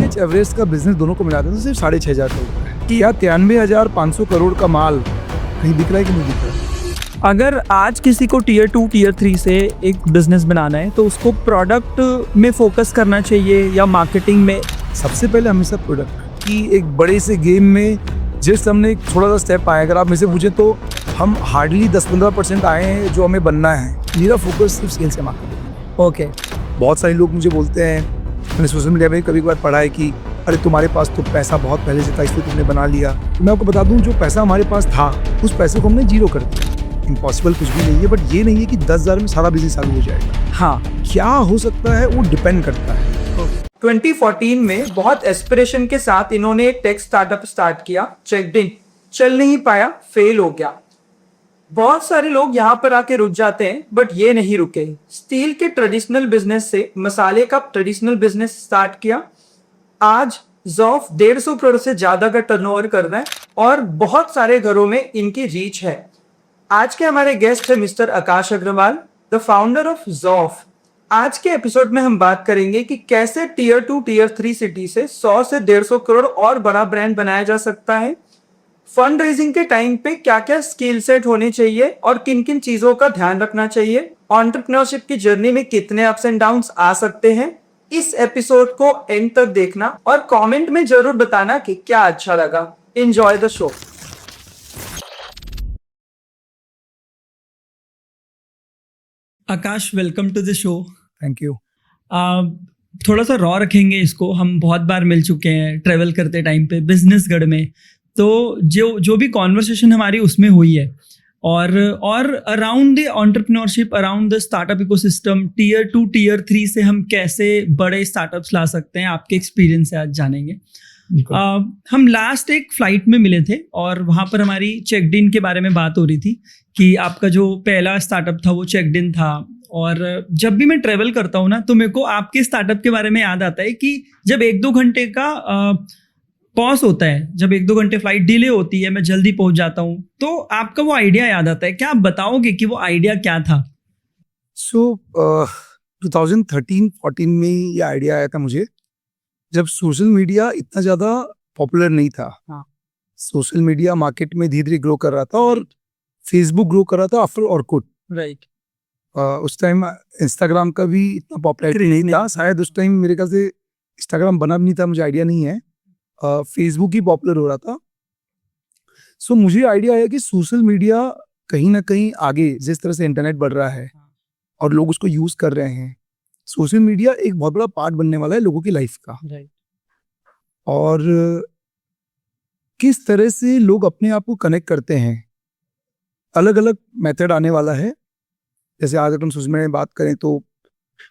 H Everest का business दोनों को मिलाते हैं तो सिर्फ 6,500 करोड़ है। कि यार 93,500 करोड़ का माल कहीं दिख रहा है कि नहीं दिख रहा है? अगर आज किसी को टीयर 2 टीयर 3 से एक बिजनेस बनाना है तो उसको प्रोडक्ट में फोकस करना चाहिए या मार्केटिंग में? सबसे पहले हमेशा प्रोडक्ट की एक बड़े से गेम में जिस हमने एक थोड़ा सा स्टेप आया, अगर आप मुझसे पूछे तो हम हार्डली 10-15% आए हैं जो हमें बनना है। मेरा फोकस सिर्फ सेल्स से मार्केटिंग। ओके। बहुत सारे लोग मुझे बोलते हैं, मैंने सोशल मीडिया में कभी कभार पढ़ा है कि अरे तुम्हारे पास तो पैसा बहुत पहले से था इसलिए तुमने बना लिया। मैं आपको बता दूं, जो पैसा हमारे पास था उस पैसे को हमने जीरो कर दिया। इम्पॉसिबल कुछ भी नहीं है, बट ये नहीं है कि 10,000 में सारा बिजनेस चालू हो जाएगा। हाँ, क्या हो सकता है वो डिपेंड करता है। 2014 में बहुत एस्पिरेशन के साथ इन्होंने एक टेक स्टार्टअप स्टार्ट किया, चेकडिन। चल नहीं पाया, फेल हो गया। बहुत सारे लोग यहाँ पर आके रुक जाते हैं, बट ये नहीं रुके। स्टील के ट्रेडिशनल बिजनेस से मसाले का ट्रेडिशनल बिजनेस स्टार्ट किया। आज ज़ॉफ 150 करोड़ से ज्यादा का टर्नओवर कर रहा है और बहुत सारे घरों में इनकी रीच है। आज के हमारे गेस्ट है mister Akash Agrawal, the founder of Zoff. आज के एपिसोड में हम बात करेंगे कि कैसे टीयर 2 टीयर 3 सिटी से 100 से 150 करोड़ और बड़ा ब्रांड बनाया जा सकता है। फंड रेजिंग के टाइम पे क्या क्या स्किल सेट होने चाहिए और किन किन चीजों का ध्यान रखना चाहिए। एंटरप्रेन्योरशिप की जर्नी में कितने अप्स एंड डाउन्स आ सकते हैं। इस एपिसोड को एंड तक देखना और कमेंट में जरूर बताना कि क्या अच्छा लगा। Enjoy the show. Akash, welcome to the show. Thank you. थोड़ा सा रॉ रखेंगे इसको। हम बहुत बार मिल चुके हैं ट्रेवल करते टाइम पे बिजनेसगढ़ में, तो जो भी कॉन्वर्सेशन हमारी उसमें हुई है और around the entrepreneurship, around the startup ecosystem, tier 2 tier 3 से हम कैसे बड़े स्टार्टअप्स ला सकते हैं, आपके एक्सपीरियंस से आज जानेंगे। हम लास्ट एक फ्लाइट में मिले थे और वहाँ पर हमारी चेकडिन के बारे में बात हो रही थी कि आपका जो पहला स्टार्टअप था वो चेकडिन था। और जब भी मैं ट्रेवल करता हूँ ना तो मेरे को आपके स्टार्टअप के बारे में याद आता है कि जब 1-2 घंटे का पॉज होता है, जब 1-2 घंटे फ्लाइट डिले होती है, मैं जल्दी पहुंच जाता हूँ, तो आपका वो आइडिया याद आता है। क्या आप बताओगे कि वो आइडिया क्या था? 2013-14 में ये आइडिया आया था मुझे, जब सोशल मीडिया इतना ज़्यादा पॉपुलर नहीं था। हाँ। सोशल मीडिया मार्केट में धीरे धीरे ग्रो कर रहा था और फेसबुक ग्रो कर रहा था आफ्टर ऑर्कुट। राइट। उस टाइम इंस्टाग्राम का भी इतना पॉपुलैरिटी नहीं था शायद। उस टाइम मेरे ख्याल से इंस्टाग्राम बना भी नहीं था, मुझे आइडिया नहीं है। फेसबुक ही पॉपुलर हो रहा था। सो मुझे आइडिया आया कि सोशल मीडिया कहीं ना कहीं आगे, जिस तरह से इंटरनेट बढ़ रहा है और लोग उसको यूज कर रहे हैं, सोशल मीडिया एक बहुत बड़ा पार्ट बनने वाला है लोगों की लाइफ का। राइट। और किस तरह से लोग अपने आप को कनेक्ट करते हैं, अलग अलग मेथड आने वाला है। जैसे आज अगर हम सोशल मीडिया में बात करें तो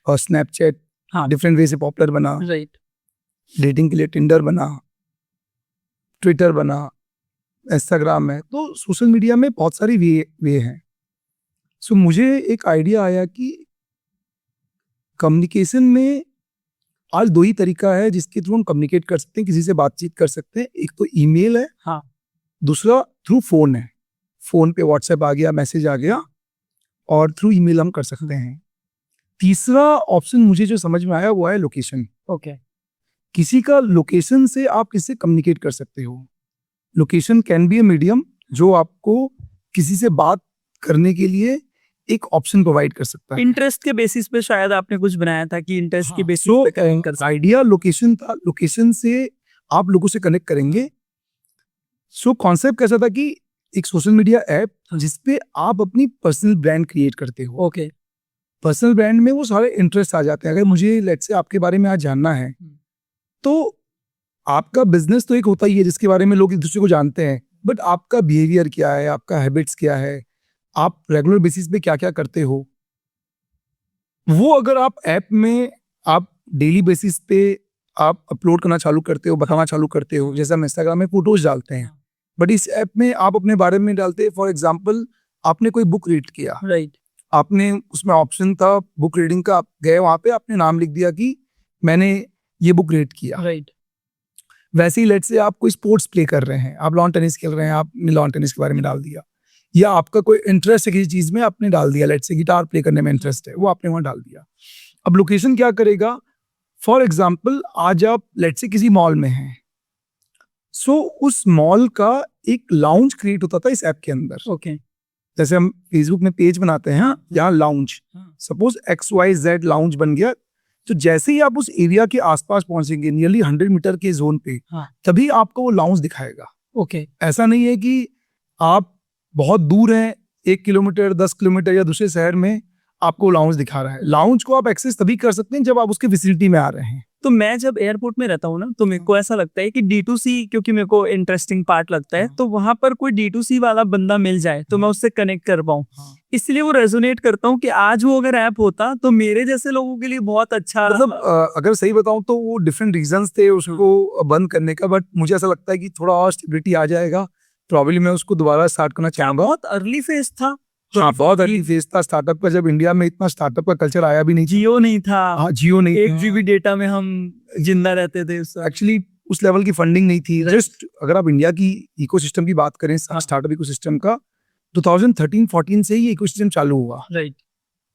स्नैपचैट डिफरेंट वे से पॉपुलर बना। राइट। डेटिंग के लिए टिंडर बना, ट्विटर बना, इंस्टाग्राम है। तो सोशल मीडिया में बहुत सारी वे हैं। सो मुझे एक आइडिया आया कि कम्युनिकेशन में आज 2 ही तरीका है जिसके थ्रू हम कम्युनिकेट कर सकते हैं, किसी से बातचीत कर सकते हैं। एक तो ईमेल है, हाँ। दूसरा थ्रू फोन है। फोन पे व्हाट्सएप आ गया, मैसेज आ गया, और थ्रू ईमेल हम कर सकते हैं। तीसरा ऑप्शन मुझे जो समझ में आया वो है लोकेशन। ओके। किसी का लोकेशन से आप किससे कम्युनिकेट कर सकते हो। Location can be a medium जो आपको किसी से बात करने के लिए एक ऑप्शन प्रोवाइड कर सकता है। इंटरेस्ट के बेसिस पे शायद आपने कुछ बनाया था कि इंटरेस्ट के बेसिस पे कनेक्ट कर सकते। आइडिया लोकेशन था, लोकेशन से आप लोगों से कनेक्ट करेंगे। सो कॉन्सेप्ट कैसा था कि एक सोशल मीडिया ऐप जिसपे आप अपनी पर्सनल ब्रांड क्रिएट करते हो। ओके। पर्सनल ब्रांड में वो सारे इंटरेस्ट आ जाते हैं। अगर मुझे लेट्स से आपके बारे में आज जानना है तो आपका बिजनेस तो एक होता ही है जिसके बारे में लोग एक दूसरे को जानते हैं, बट आपका बिहेवियर क्या है, आपका हैबिट्स क्या है, आप रेगुलर बेसिस पे क्या क्या करते हो, वो अगर आप ऐप में आप डेली बेसिस पे आप अपलोड करना चालू करते हो, बताना चालू करते हो। जैसे हम इंस्टाग्राम में फोटोज डालते हैं, बट इस ऐप में आप अपने बारे में डालते हैं। फॉर एग्जाम्पल, आपने कोई बुक रीड किया, राइट। आपने उसमें ऑप्शन था बुक रीडिंग का, आप गए वहां पे, आपने नाम लिख दिया कि मैंने ये बुक रीड किया। राइट। वैसे ही लेट्स से आप कोई स्पोर्ट्स प्ले कर रहे हैं, आप लॉन टेनिस खेल रहे हैं, आपने लॉन टेनिस के बारे में डाल दिया, या आपका कोई इंटरेस्ट है किसी चीज में, आपने डाल दिया। लेट्स से गिटार प्ले करने में इंटरेस्ट है, वो आपने वहां डाल दिया। अब लोकेशन क्या करेगा, फॉर एग्जाम्पल आज आप लेट्स से किसी मॉल में हैं, सो उस मॉल का एक लाउंज क्रिएट होता था इस ऐप के अंदर। ओके। जैसे हम फेसबुक में पेज बनाते हैं यहाँ लाउंज, सपोज XYZ लाउंज बन गया, तो जैसे ही आप उस एरिया के आसपास पहुंचेंगे नियरली 100 मीटर के जोन पे, तभी आपको वो लाउंज दिखाएगा। ओके। ऐसा नहीं है कि आप बहुत दूर हैं, 1 किलोमीटर 10 किलोमीटर या दूसरे शहर में आपको लाउंज दिखा रहा है। लाउंज को आप एक्सेस तभी कर सकते हैं जब आप उसके विसिनिटी में आ रहे हैं। तो मैं जब एयरपोर्ट में रहता हूँ ना, तो मेरे को ऐसा लगता है कि D2C, क्योंकि मेरे को इंटरेस्टिंग पार्ट लगता है, तो वहां पर कोई D2C वाला बंदा मिल जाए तो मैं उससे कनेक्ट कर पाऊँ, इसलिए वो रेजोनेट करता हूँ कि आज वो अगर ऐप होता तो मेरे जैसे लोगों के लिए बहुत अच्छा। मतलब अगर सही बताऊं तो वो डिफरेंट रीजंस थे उसको बंद करने का, बट मुझे ऐसा लगता है कि थोड़ा और स्टेबिलिटी आ जाएगा, प्रॉब्लली मैं उसको दोबारा स्टार्ट करना चाहूंगा। बहुत अर्ली फेज था। हाँ, बहुत अर्ली फेज था स्टार्टअप का, जब इंडिया में इतना स्टार्टअप का कल्चर आया भी नहीं। जियो नहीं था। हाँ, जियो नहीं 1 GB डेटा में हम जिंदा रहते थे। एक्चुअली उस लेवल की फंडिंग नहीं थी। जस्ट अगर आप इंडिया की इकोसिस्टम की बात करें, स्टार्टअप इकोसिस्टम का, 2013-14 से ही ये इकोसिस्टम चालू हुआ। Right.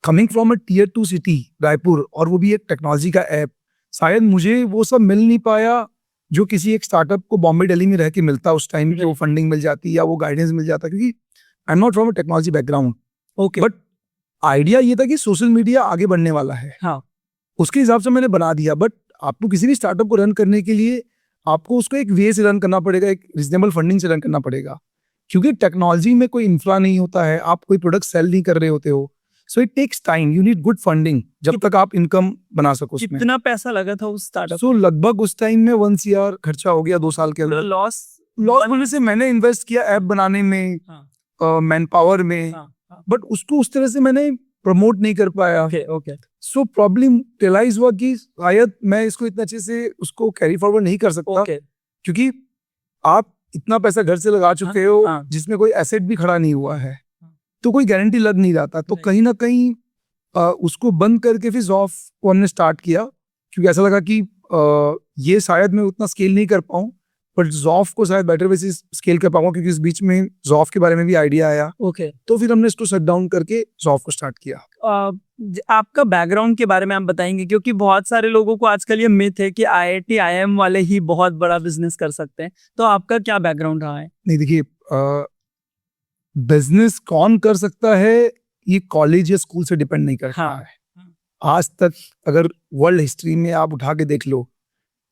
Coming from a Tier 2 city Raipur, और वो भी एक टेक्नोलॉजी का ऐप, शायद मुझे वो सब मिल नहीं पाया जो किसी एक स्टार्टअप को बॉम्बे दिल्ली में रह के मिलता उस टाइम की। वो फंडिंग मिल जाती या वो गाइडेंस मिल जाता, क्योंकि I am not from a technology background. Okay. But idea ये था कि सोशल मीडिया आगे बढ़ने वाला है। हाँ। उसके हिसाब से मैंने बना दिया। बट आपको किसी भी स्टार्टअप को रन करने के लिए आपको उसको एक वे से रन करना पड़ेगा, एक रिजनेबल फंडिंग से रन करना पड़ेगा, क्योंकि टेक्नोलॉजी में कोई इंफ्रा नहीं होता है, आप कोई प्रोडक्ट सेल नहीं कर रहे होते हो। So it takes time, you need good funding जब तक आप इनकम बना सको उसमें। कितना पैसा लगा था उस स्टार्टअप? सो लगभग उस टाइम में 1 CR खर्चा हो गया 2 साल के अंदर। लॉस होने से मैंने इन्वेस्ट किया ऐप बनाने में, मैन पावर में, बट उसको उस तरह से मैंने प्रमोट नहीं कर पाया। ओके। सो प्रॉब्लम रियलाइज हुआ कि शायद मैं इसको इतना अच्छे से उसको कैरी फॉरवर्ड नहीं कर सकता, क्योंकि आप इतना पैसा घर से लगा चुके हो जिसमें कोई एसेट भी खड़ा नहीं हुआ है, तो कोई गारंटी लग नहीं रहा था। तो कहीं ना कहीं उसको बंद करके फिर ज़ॉफ को हमने स्टार्ट किया, क्योंकि ऐसा लगा कि ये शायद मैं उतना स्केल नहीं कर पाऊँ, बट ज़ॉफ को शायद बेटर वे से स्केल कर पाऊंगा, क्योंकि इस बीच में ज़ॉफ के बारे में भी आइडिया आया। ओके। तो फिर हमने इसको शट डाउन करके ज़ॉफ को स्टार्ट किया। आपका बैकग्राउंड के बारे में आप बताएंगे, क्योंकि बहुत सारे लोगों को आजकल ये मिथ है कि IIT IIM वाले ही बहुत बड़ा बिजनेस कर सकते हैं, तो आपका क्या बैकग्राउंड रहा है? नहीं, देखिए, बिजनेस कौन कर सकता है ये कॉलेज या स्कूल से डिपेंड नहीं करता है। आज तक अगर वर्ल्ड हिस्ट्री में आप उठा के देख लो,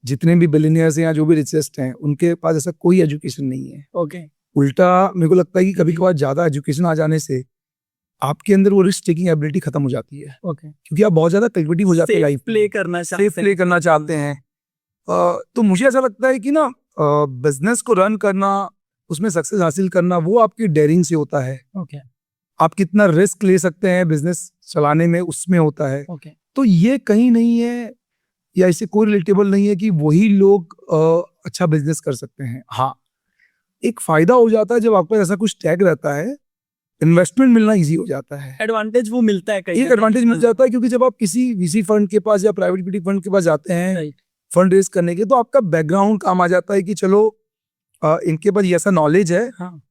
जितने भी बिलियनियर्स हैं या जो भी रिचेस्ट हैं, उनके पास ऐसा कोई एजुकेशन नहीं है। ओके। उल्टा मेरे को लगता है कि कभी कभार ज्यादा एजुकेशन आ जाने से आपके अंदर वो रिस्क टेकिंग एबिलिटी खत्म हो जाती है। ओके। क्योंकि आप बहुत ज्यादा कैलकुलेटिव हो जाते हैं, लाइफ प्ले करना चाहते हैं। तो मुझे ऐसा लगता है कि ना, बिजनेस को रन करना, उसमें सक्सेस हासिल करना, वो आपकी डेयरिंग से होता है। ओके। आप कितना रिस्क ले सकते हैं बिजनेस चलाने में, उसमें होता है। ओके। तो ये कहीं नहीं है या इससे कोई रिलेटेबल नहीं है कि वही लोग अच्छा बिजनेस कर सकते हैं। हाँ, एक फायदा हो जाता है जब आपके पास ऐसा कुछ टैग रहता है, इन्वेस्टमेंट मिलना इजी हो जाता है, एडवांटेज वो मिलता है। एक एडवांटेज मिल जाता है, क्योंकि जब आप किसी VC फंड के पास या प्राइवेट इक्विटी फंड के पास जाते हैं फंड रेज करने के, तो आपका बैकग्राउंड काम आ जाता है कि चलो इनके पास ये ऐसा नॉलेज है,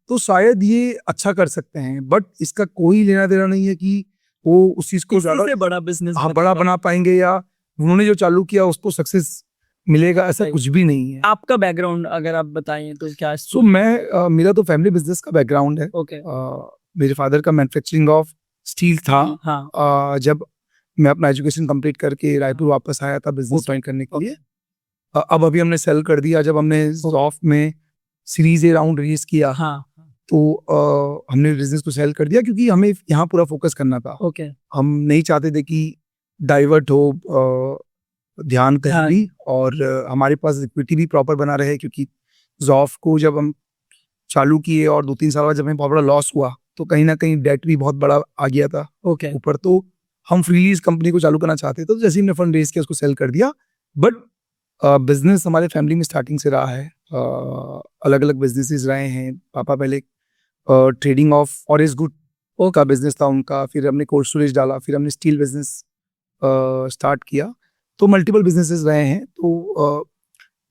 तो शायद ये अच्छा कर सकते हैं। बट इसका कोई लेना देना नहीं है कि वो उस चीज को ज्यादा बड़ा बिजनेस बड़ा बना पाएंगे या उन्होंने जो चालू किया उसको सक्सेस मिलेगा, ऐसा कुछ भी नहीं है। आपका बैकग्राउंड अगर आप बताएं तो क्या? मैं मेरा तो फैमिली बिजनेस का बैकग्राउंड है। ओके। मेरे फादर का मैन्युफैक्चरिंग ऑफ स्टील था। जब मैं अपना एजुकेशन कंप्लीट करके रायपुर वापस आया था बिजनेस ज्वाइन करने के लिए, अब अभी हमने सेल कर दिया। जब हमने ज़ॉफ में सीरीज A राउंड रेज किया, तो हमने बिजनेस को सेल कर दिया, क्योंकि हमें यहाँ पूरा फोकस करना था। ओके। हम नहीं चाहते थे कि डाइवर्ट हो ध्यान कहीं भी, और हमारे पास इक्विटी भी प्रॉपर बना रहे, क्योंकि ज़ॉफ को जब हम चालू किए और 2-3 साल बाद जब हमें बहुत बड़ा लॉस हुआ, तो कहीं ना कहीं डेट भी बहुत बड़ा आ गया था ऊपर। तो हम फ्रीली इस कंपनी को चालू करना चाहते थे, तो जैसे ही हमने फंड रेज किया उसको सेल कर दिया। बट बिजनेस हमारे फैमिली में स्टार्टिंग से रहा है, अलग अलग बिजनेसेस रहे हैं। पापा पहले ट्रेडिंग ऑफ फॉरेस्ट गुड का बिजनेस था उनका, फिर हमने कोल्ड स्टोरेज डाला, फिर हमने स्टील बिजनेस स्टार्ट किया, तो मल्टीपल बिजनेसेस रहे हैं। तो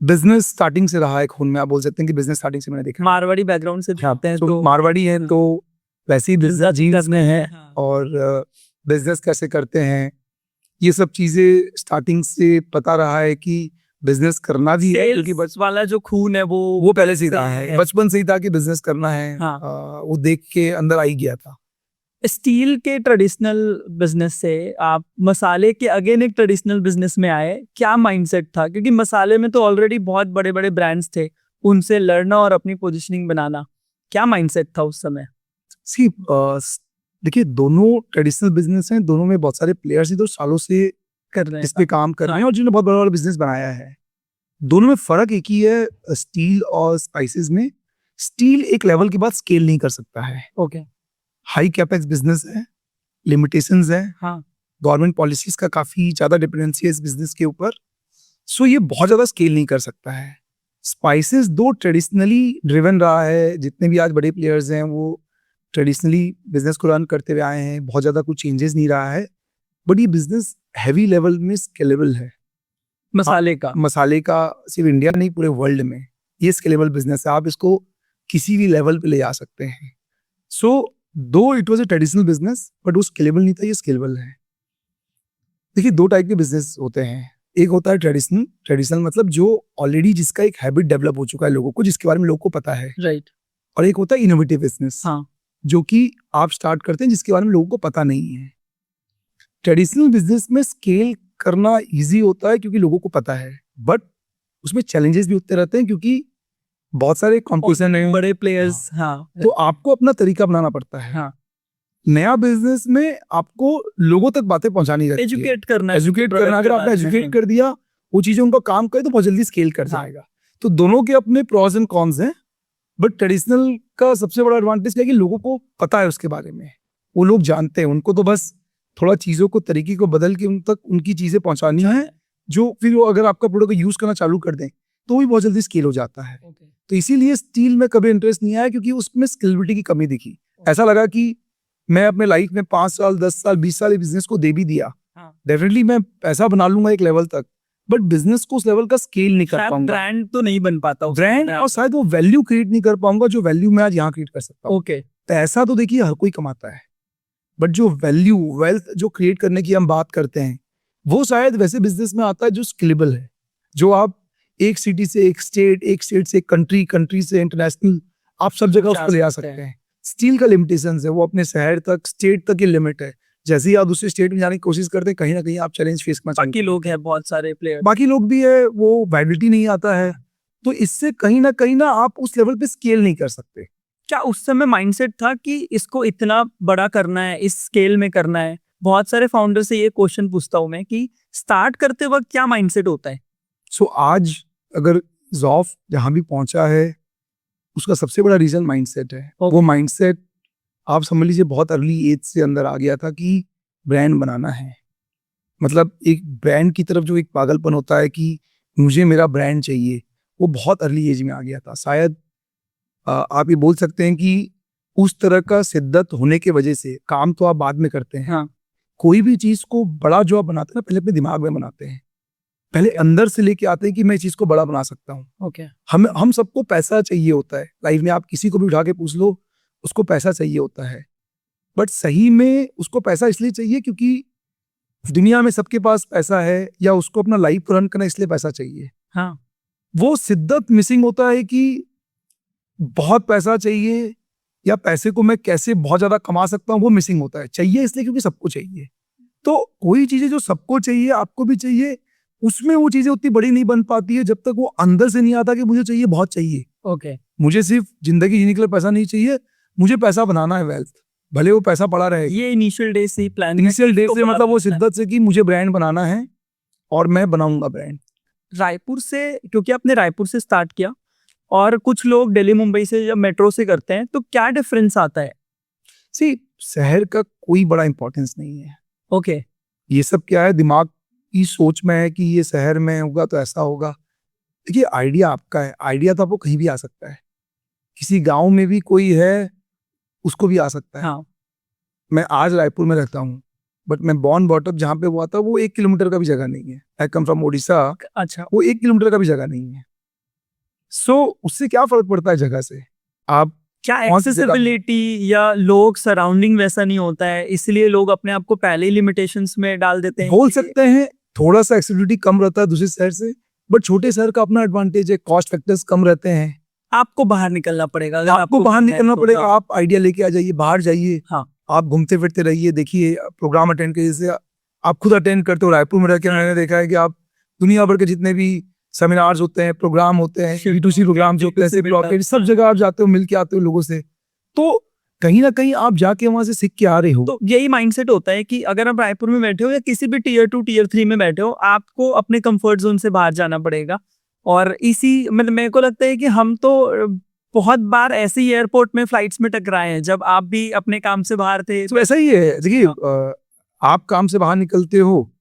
बिजनेस स्टार्टिंग से रहा है खून में, आप बोल सकते हैं कि बिजनेस स्टार्टिंग से मैंने देखा। मारवाड़ी बैकग्राउंड से आते हैं, तो मारवाड़ी हैं, तो वैसे ही बिजनेस जीन्स में है, और बिजनेस कैसे करते हैं, ये सब चीजें स्टार्टिंग से पता रहा है कि बिजनेस करना भी है, क्योंकि बस वाला जो खून है वो पहले से ही रहा है, बचपन से ही था कि बिजनेस करना है। हाँ। वो देख के अंदर आई गया था। स्टील के ट्रेडिशनल बिजनेस से आप मसाले के अगेन एक ट्रेडिशनल बिजनेस में आए, क्या माइंडसेट था? क्योंकि मसाले में तो ऑलरेडी बहुत बड़े बड़े ब्रांड्स थे, उनसे लड़ना और अपनी पोजीशनिंग बनाना, क्या माइंडसेट था उस समय? सी देखिए, दोनों ट्रेडिशनल बिजनेस हैं, दोनों में बहुत सारे प्लेयर्स हैं जो सालों से कर रहे इस पे काम कर रहे हैं और जिन्होंने बहुत बड़ा बड़ा बिजनेस बनाया है। दोनों में फर्क एक ही है, स्टील और स्पाइसेस में। स्टील एक लेवल के बाद स्केल नहीं कर सकता है, ओके। हाई कैपेक्स बिजनेस है, लिमिटेशंस है, हाँ। गवर्नमेंट पॉलिसीज का काफी ज्यादा डिपेंडेंसी है इस बिजनेस के ऊपर, सो ये बहुत ज्यादा स्केल नहीं कर सकता है। स्पाइसेस दो ट्रेडिशनली ड्रिवन रहा है, जितने भी आज बड़े प्लेयर्स हैं वो ट्रेडिशनली बिजनेस को रन करते हुए आए हैं, बहुत ज्यादा कुछ चेंजेस नहीं रहा है, बट ये बिजनेस हैवी लेवल में स्केलेबल है। मसाले का सिर्फ इंडिया नहीं, पूरे वर्ल्ड में ये स्केलेबल बिजनेस है, आप इसको किसी भी लेवल पे ले जा सकते हैं। सो दो it was a traditional business, but वो स्केलेबल नहीं था, ये स्केलेबल है। देखिए, दो टाइप के बिजनेस होते हैं, एक होता है ट्रेडिशनल मतलब जो ऑलरेडी जिसका एक हैबिट डेवलप हो चुका है लोगों को, जिसके बारे में लोगों को पता है, राइट। और एक होता है इनोवेटिव बिजनेस, हाँ। जो कि आप स्टार्ट करते हैं जिसके बारे में लोगों को पता नहीं है। ट्रेडिशनल बिजनेस में स्केल करना इजी होता है क्योंकि लोगों को पता है, बट उसमें चैलेंजेस भी उतने रहते हैं क्योंकि बहुत सारे कॉम्पिटिशन है, बड़े प्लेयर्स। हाँ। तो आपको अपना तरीका बनाना पड़ता है। हाँ। नया बिजनेस में आपको लोगों तक बातें पहुंचानी रहती है, एजुकेट करना। अगर आपने एजुकेट कर दिया, वो चीजें उनको काम करे तो बहुत जल्दी स्केल कर जाएगा। तो दोनों के अपने प्रॉस एंड कॉन्स हैं, बट ट्रेडिशनल का सबसे बड़ा एडवांटेज है कि लोगों को पता है उसके बारे में, वो लोग जानते हैं, उनको तो बस थोड़ा चीजों को तरीके को बदल के उन तक उनकी चीजें पहुंचानी है, जो फिर वो अगर आपका प्रोडक्ट यूज करना चालू कर दें तो भी बहुत जल्दी स्केल हो जाता है। तो इसीलिए स्टील में कभी इंटरेस्ट नहीं आया, क्योंकि उसमें स्केलेबिलिटी की कमी दिखी। ऐसा लगा कि मैं अपने लाइफ में 5 साल 10 साल 20 साल बिजनेस को दे भी दिया, डेफिनेटली मैं पैसा बना लूंगा एक लेवल तक, बट बिजनेस को उस लेवल का स्केल नहीं कर पाऊंगा, ब्रांड तो नहीं बन पाता, ब्रांड, और शायद वो वैल्यू क्रिएट नहीं कर पाऊंगा जो वैल्यू मैं आज यहाँ क्रिएट कर सकता हूँ। ओके। पैसा तो देखिए हर कोई कमाता है, बट जो वैल्यू वेल्थ जो क्रिएट करने की हम बात करते हैं, वो शायद वैसे बिजनेस में आता है जो स्केलेबल है, जो आप एक सिटी से एक स्टेट, एक स्टेट से एक कंट्री, कंट्री से इंटरनेशनल, आप सब जगह उसको ले आ सकते हैं। स्टील का लिमिटेशंस है, वो अपने शहर तक, स्टेट तक की लिमिट है। जैसे ही आप दूसरे स्टेट में जाने की कोशिश करते हैं, कहीं ना कहीं आप चैलेंज फेस करना चाहिए। बाकी लोग हैं, बहुत सारे प्लेयर, बाकी लोग भी है, वो वैलिडिटी नहीं आता है, तो इससे कहीं ना आप उस लेवल पे स्केल नहीं कर सकते। क्या उस समय माइंडसेट था कि इसको इतना बड़ा करना है, इस स्केल में करना है? बहुत सारे फाउंडर से ये क्वेश्चन पूछता हूं मैं कि स्टार्ट करते वक्त क्या माइंडसेट होता है? सो आज अगर ज़ॉफ जहां भी पहुंचा है, उसका सबसे बड़ा रीजन माइंडसेट है। वो माइंडसेट आप समझ लीजिए बहुत अर्ली एज से अंदर आ गया था कि ब्रांड बनाना है। मतलब एक ब्रांड की तरफ जो एक पागलपन होता है कि मुझे मेरा ब्रांड चाहिए, वो बहुत अर्ली एज में आ गया था। शायद आप ये बोल सकते हैं कि उस तरह का शिद्दत होने की वजह से, काम तो आप बाद में करते हैं, हाँ। कोई भी चीज को बड़ा जो आप बनाते हैं ना, पहले अपने दिमाग में बनाते हैं, पहले अंदर से लेके आते हैं कि मैं इस चीज को बड़ा बना सकता हूँ। ओके। हम सबको पैसा चाहिए होता है लाइफ में, आप किसी को भी उठा के पूछ लो, उसको पैसा चाहिए होता है, बट सही में उसको पैसा इसलिए चाहिए क्योंकि दुनिया में सबके पास पैसा है, या उसको अपना लाइफ को रन करना इसलिए पैसा चाहिए। हाँ। वो शिद्दत मिसिंग होता है कि बहुत पैसा चाहिए या पैसे को मैं कैसे बहुत ज्यादा कमा सकता हूँ, वो मिसिंग होता है। चाहिए इसलिए क्योंकि सबको चाहिए। तो कोई चीजें जो सबको चाहिए, आपको भी चाहिए, उसमें वो चीजें उतनी बड़ी नहीं बन पाती है जब तक वो अंदर से नहीं आता कि मुझे चाहिए, बहुत चाहिए। ओके। मुझे सिर्फ जिंदगी जीने के लिए पैसा नहीं चाहिए, मुझे पैसा बनाना है, वेल्थ, भले वो पैसा पड़ा रहे। ये इनिशियल डे से प्लान, इनिशियल डे से मतलब वो शिद्दत से कि मुझे ब्रांड बनाना है और मैं बनाऊंगा ब्रांड। रायपुर से, क्योंकि आपने रायपुर से स्टार्ट किया और कुछ लोग दिल्ली मुंबई से या मेट्रो से करते हैं, तो क्या डिफरेंस आता है? शहर का कोई बड़ा इंपॉर्टेंस नहीं है। ओके। ये सब क्या है, दिमाग की सोच में है कि ये शहर में होगा तो ऐसा होगा। देखिए, आइडिया आपका है, आइडिया तो आपको कहीं भी आ सकता है, किसी गांव में भी कोई है उसको भी आ सकता है। हाँ। मैं आज रायपुर में रहता हूँ, बट मैं बॉर्न बॉटअप जहाँ पे हुआ था वो 1 किलोमीटर का भी जगह नहीं है। आई कम फ्रॉम ओडिशा। अच्छा। वो 1 किलोमीटर का भी जगह नहीं है। सो उससे क्या फर्क पड़ता है जगह से? आप क्या कौन सी जगह- एक्सेसिबिलिटी या लोग सराउंडिंग वैसा नहीं होता है, इसलिए लोग अपने आप को पहले ही लिमिटेशंस में डाल देते हैं? बोल सकते हैं थोड़ा सा एक्सेसिबिलिटी कम रहता है दूसरे शहर से, बट छोटे शहर का अपना एडवांटेज है, कॉस्ट फैक्टर्स कम रहते हैं। आपको बाहर निकलना पड़ेगा, अगर आपको बाहर है निकलना तो। पड़ेगा, आप आइडिया लेके आ जाइए, बाहर जाइए, हाँ। आप घूमते फिरते रहिए, देखिए प्रोग्राम अटेंड करिए। जैसे आप खुद अटेंड करते हो, रायपुर में रह के मैंने देखा है कि आप दुनिया भर के जितने भी सेमिनार्स होते हैं, प्रोग्राम होते हैं, B2C प्रोग्राम जो होते हैं, ऐसे ब्लॉकेज, सब जगह आप जाते हो, मिल के आते हो लोगों से, तो कहीं ना कहीं आप जाके वहां से सीख के आ रहे हो। तो यही माइंडसेट होता है कि अगर आप रायपुर में बैठे हो या किसी भी टीयर 2 टीयर 3 में बैठे हो, आपको अपने कंफर्ट जोन से बाहर जाना पड़ेगा। और इसी मतलब मेरे को लगता है कि हम तो बहुत बार ऐसे ही एयरपोर्ट में फ्लाइट्स में टकराए हैं जब आप भी अपने काम से बाहर थे। तो ऐसा ही है, देखिए आप काम से बाहर निकलते हो,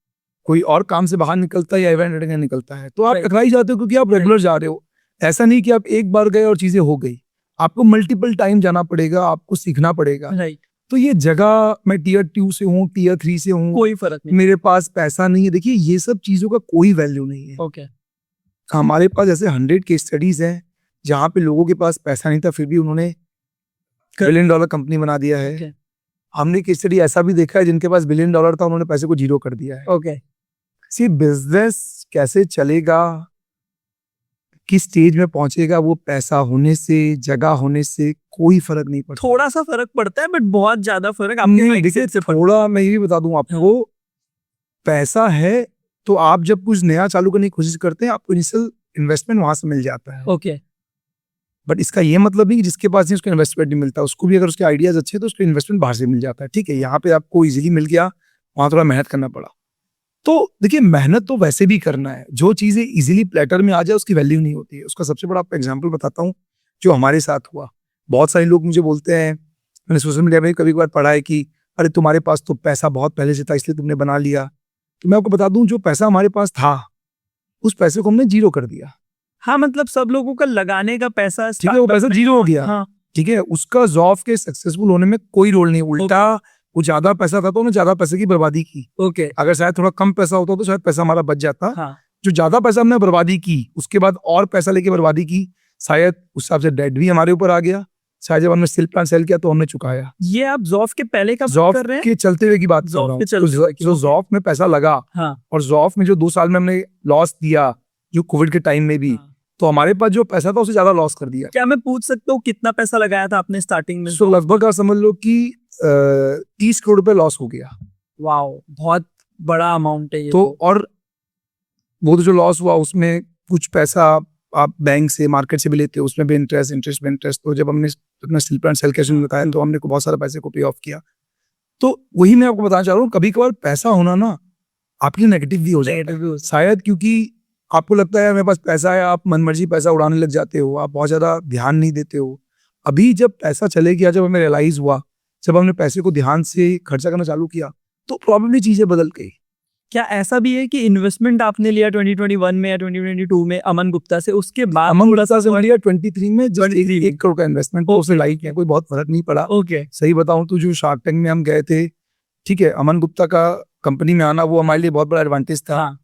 कोई और काम से बाहर निकलता है या इवेंट अटेंड निकलता है, तो आप Right. टकरा ही जाते हो क्योंकि आप रेगुलर जा रहे हो। ऐसा नहीं कि आप एक बार गए और चीजें हो गई, आपको मल्टीपल टाइम जाना पड़ेगा, आपको सीखना पड़ेगा। राइट, तो ये जगह, मैं टीयर 2 से हूँ, टीयर 3 से हूँ, कोई फर्क नहीं। मेरे पास पैसा नहीं है, देखिए ये सब चीजों का कोई वैल्यू नहीं है। ओके, हमारे पास ऐसे 100 केस स्टडीज हैं जहाँ पे लोगों के पास पैसा नहीं था, फिर भी उन्होंने $1 बिलियन कंपनी बना दिया है। Okay. हमने केस स्टडी ऐसा भी देखा है जिनके पास $1 बिलियन था, उन्होंने पैसे को जीरो कर दिया है। ओके। सी बिजनेस कैसे चलेगा, किस स्टेज में पहुंचेगा, वो पैसा होने से, जगह होने से कोई फर्क नहीं पड़ता। थोड़ा सा फर्क पड़ता है, बट बहुत ज्यादा फर्क आपके नहीं, mindset देखिए से पड़ता थोड़ा मैं ये भी बता दूं आपको, पैसा है तो आप जब कुछ नया चालू करने की कोशिश करते हैं, आपको इनिशियल इन्वेस्टमेंट वहां से मिल जाता है। है। ओके, बट इसका ये मतलब नहीं कि जिसके पास नहीं उसको इन्वेस्टमेंट नहीं मिलता, उसको भी अगर उसके आइडियाज अच्छे हैं तो उसको इन्वेस्टमेंट बाहर से मिल जाता है। ठीक है, यहाँ पे आपको इजीली मिल गया, वहां थोड़ा मेहनत करना पड़ा। तो देखिए मेहनत तो वैसे भी करना है, जो चीजें इजीली प्लेटर में आ जाए उसकी वैल्यू नहीं होती है। उसका सबसे बड़ा आपको एग्जाम्पल बताता हूँ जो हमारे साथ हुआ। बहुत सारे लोग मुझे बोलते हैं, मैंने सोशल मीडिया में कभी कभार पढ़ा है कि अरे तुम्हारे पास तो पैसा बहुत पहले से था इसलिए तुमने बना लिया। तो मैं आपको बता दूं, जो पैसा हमारे पास था उस पैसे को हमने जीरो कर दिया। हाँ, मतलब सब लोगों का लगाने का पैसा, ठीक है, वो पैसा जीरो हो गया। हाँ, ठीक है, उसका जॉब के सक्सेसफुल होने में कोई रोल नहीं, उल्टा वो ज्यादा पैसा था तो उन्होंने ज्यादा पैसे की बर्बादी की। ओके, अगर शायद थोड़ा कम पैसा होता तो शायद पैसा हमारा बच जाता। हाँ, जो ज्यादा पैसा हमने बर्बादी की, उसके बाद और पैसा लेके बर्बादी की, शायद उस हिसाब से डेट भी हमारे ऊपर आ गया। शायद जब हमने स्टील प्लांट सेल किया तो हमने चुकाया। ये आप जॉब के पहले का बात जॉब कर रहे हैं? के चलते हुए की बात कर जॉब रहा हूँ। के चलते हुए की, जो ओके। जॉब में पैसा लगा हाँ, और जॉब में जो 2 साल में हमने लॉस दिया, जो कोविड के टाइम में भी, हाँ। तो हमारे पास जो पैसा था उससे ज्यादा लॉस कर दिया। क्या मैं पूछ सकता हूँ कितना पैसा लगाया था आपने स्टार्टिंग में? तो लगभग आप समझ लो कि 30 करोड़ रुपए लॉस हो गया। वाओ, बहुत बड़ा अमाउंट है ये तो और वो तो जो लॉस हुआ उसमें कुछ पैसा आप बैंक से, मार्केट से भी लेते हो, उसमें भी इंटरेस्ट। तो जब हमने अपना स्टील प्लांट सेल कैसे बताया तो हमने को बहुत सारा पैसे को पे ऑफ किया। तो वही मैं आपको बताना चाह रहा हूँ, कभी कभार पैसा होना ना आपके नेगेटिव भी हो जाता है। शायद क्योंकि आपको लगता है मेरे पास पैसा है, आप मनमर्जी पैसा उड़ाने लग जाते हो, आप बहुत ज्यादा ध्यान नहीं देते हो। अभी जब पैसा चले गया, जब हमें रियलाइज हुआ, जब हमने पैसे को ध्यान से खर्चा करना चालू किया, तो प्रॉब्लली चीजें बदल गई। क्या ऐसा भी है कि इन्वेस्टमेंट आपने लिया 2021 में या 2022 में अमन गुप्ता से, उसके बाद अमन गुप्ता से लिया 23 में, जस्ट 23 1 करोड़ का इन्वेस्टमेंट, तो उसे लाइक किया, कोई बहुत फर्क नहीं पड़ा। ओके, सही बताऊं तो जो शार्क टैंक में हम गए थे, ठीक है, अमन गुप्ता का कंपनी में आना वो हमारे लिए बहुत बड़ा एडवांटेज था। हाँ,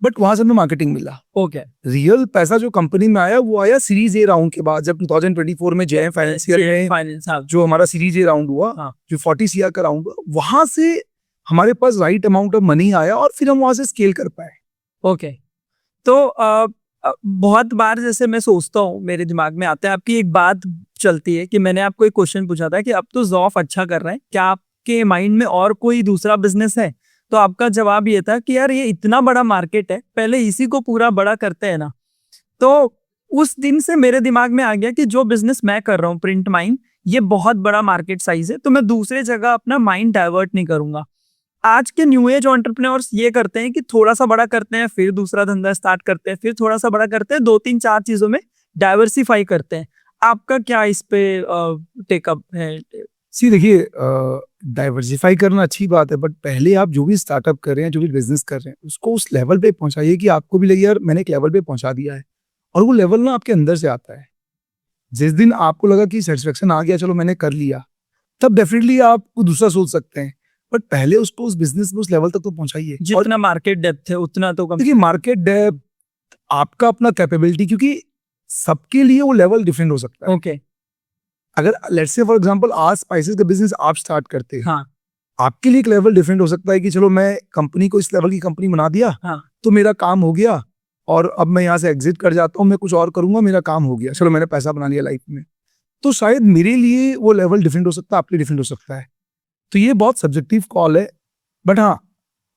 बट वहां से हमें मार्केटिंग मिला। ओके, रियल पैसा जो कंपनी में आया वो आया सीरीज ए राउंड के बाद, जब 2024 में जय फाइनेंशियल में फाइनेंस, हाँ, जो हमारा सीरीज ए राउंड हुआ, हाँ। जो 40 CR का राउंड हुआ, वहां से हमारे पास राइट अमाउंट ऑफ मनी आया और फिर हम वहां से स्केल कर पाए। ओके। तो बहुत बार जैसे मैं सोचता हूँ, मेरे दिमाग में आता है, आपकी एक बात चलती है कि मैंने आपको एक क्वेश्चन पूछा था कि अब तो जॉफ अच्छा कर रहे हैं, क्या आपके माइंड में और कोई दूसरा बिजनेस है? तो आपका जवाब ये था कि यार ये इतना बड़ा मार्केट है, पहले इसी को पूरा बड़ा करते हैं ना। तो उस दिन से मेरे दिमाग में आ गया कि जो बिजनेस मैं कर रहा हूँ, प्रिंट माइंड, ये बहुत बड़ा मार्केट साइज है, तो मैं दूसरे जगह अपना माइंड डाइवर्ट नहीं करूंगा। आज के न्यू एज एंटरप्रेन्योर्स ये करते हैं कि थोड़ा सा बड़ा करते हैं, फिर दूसरा धंधा स्टार्ट करते हैं, फिर थोड़ा सा बड़ा करते हैं, 2-3-4 चीजों में डाइवर्सिफाई करते हैं। आपका क्या इस पे टेकअप है? सी देखिए, डाइवर्सिफाई करना अच्छी बात है, बट पहले आप जो भी स्टार्टअप कर रहे हैं, जो भी बिजनेस कर रहे हैं, उसको उस लेवल पे पहुंचाइए कि आपको भी लगे यार मैंने एक लेवल पे पहुंचा दिया है। और वो लेवल ना आपके अंदर से आता है। जिस दिन आपको लगा कि सेटिस्फेक्शन आ गया, चलो मैंने कर लिया, तब डेफिनेटली आप कुछ दूसरा सोच सकते हैं। बट पहले उसको उस बिजनेस में उस लेवल तक तो पहुंचाइए। जितना मार्केट डेप्थ है उतना तो कम। देखिए मार्केट डेप्थ, आपका अपना कैपेबिलिटी, क्योंकि सबके लिए वो लेवल डिफरेंट हो सकता है। ओके, अगर लेट्स से फॉर एग्जांपल आज स्पाइसेस का बिजनेस आप स्टार्ट करते हैं, हाँ आपके लिए एक लेवल डिफरेंट हो सकता है कि चलो मैं कंपनी को इस लेवल की कंपनी बना दिया, हाँ तो मेरा काम हो गया और अब मैं यहाँ से एग्जिट कर जाता हूँ, मैं कुछ और करूंगा, मेरा काम हो गया, चलो मैंने पैसा बना लिया लाइफ में। तो शायद मेरे लिए वो लेवल डिफरेंट हो सकता है, आपके लिए डिफरेंट हो सकता है। तो ये बहुत सब्जेक्टिव कॉल है। बट हाँ,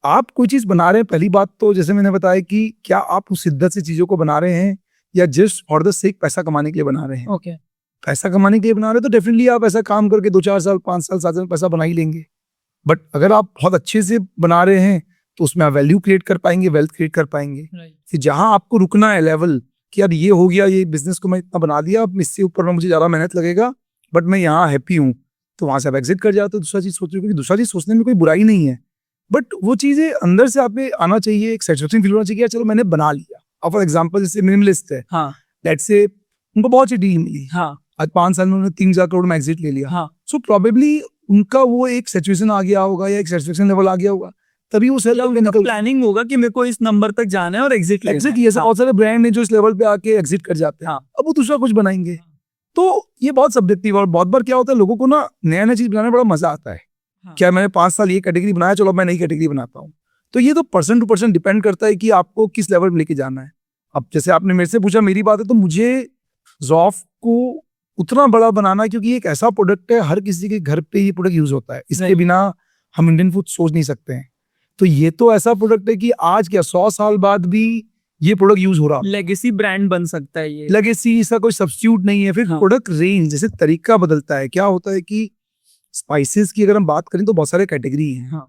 आप कोई चीज बना रहे हैं, पहली बात तो जैसे मैंने बताया कि क्या आप उस शिद्दत से चीजों को बना रहे हैं या जस्ट फॉर द सेक पैसा कमाने के लिए बना रहे हैं। ओके पैसा कमाने के लिए बना रहे हैं तो डेफिनेटली आप ऐसा काम करके 2-4 साल 5 साल 7 साल पैसा बना ही लेंगे। बट अगर आप बहुत अच्छे से बना रहे हैं तो उसमें आप वैल्यू क्रिएट कर पाएंगे, वेल्थ क्रिएट कर पाएंगे। फिर जहां आपको रुकना है लेवल कि यार ये हो गया, ये बिजनेस को मैं इतना बना दिया, अब इससे ऊपर में मुझे ज्यादा मेहनत लगेगा बट मैं यहाँ हैप्पी हूँ, तो वहां से आप एग्जिट कर जाते हो, दूसरा चीज सोचो। क्योंकि दूसरा चीज सोचने में कोई बुराई नहीं है, बट वो चीजें अंदर से आप पे आना चाहिए, एक सेटिस्फैक्शन फील होना चाहिए, चलो मैंने बना लिया। अब फॉर एग्जाम्पल जैसे मिनिमलिस्ट है, हाँ लेट्स से उनको बहुत सी डील मिली, हाँ आज 5 साल में उन्होंने 3,000 करोड़ में एग्जिट ले लिया। हाँ सो प्रोबेबली उनका वो एक सिचुएशन आ गया होगा या एक सेटिस्फैक्शन लेवल आ गया होगा, तभी वो सेल निकल प्लानिंग होगा कि मेरे को इस नंबर तक जाना है और एग्जिट एग्जिट किया। बहुत सारे ब्रांड है जो इस लेवल पे आके एग्जिट कर जाते हैं, हाँ। अब वो दूसरा कुछ बनाएंगे। तो ये बहुत सब्जेक्टिव और बहुत बार क्या होता है, लोगों को ना नया नया चीज बनाने में बड़ा मजा आता है। हाँ। क्या मैंने 5 साल ये कैटेगरी बनाया, चलो मैं नई कैटेगरी बनाता हूँ। तो ये तो पर्सन टू पर्सन डिपेंड करता है कि आपको किस लेवल में लेके जाना है। अब जैसे आपने मेरे से पूछा, मेरी बात है तो मुझे ज़ॉफ को उतना बड़ा बनाना, क्योंकि एक ऐसा प्रोडक्ट है हर किसी के घर पे ये प्रोडक्ट यूज होता है, इसके बिना हम इंडियन फूड सोच नहीं सकते हैं। तो ये तो ऐसा प्रोडक्ट है कि आज क्या 100 साल बाद भी ये प्रोडक्ट यूज हो रहा है, लेगेसी ब्रांड बन सकता है ये। लेगेसी, इसका कोई सब्स्टिट्यूट नहीं है। फिर हाँ। प्रोडक्ट रेंज जैसे तरीका बदलता है, क्या होता है कि स्पाइसेस की अगर हम बात करें तो बहुत सारे कैटेगरी हैं। हाँ।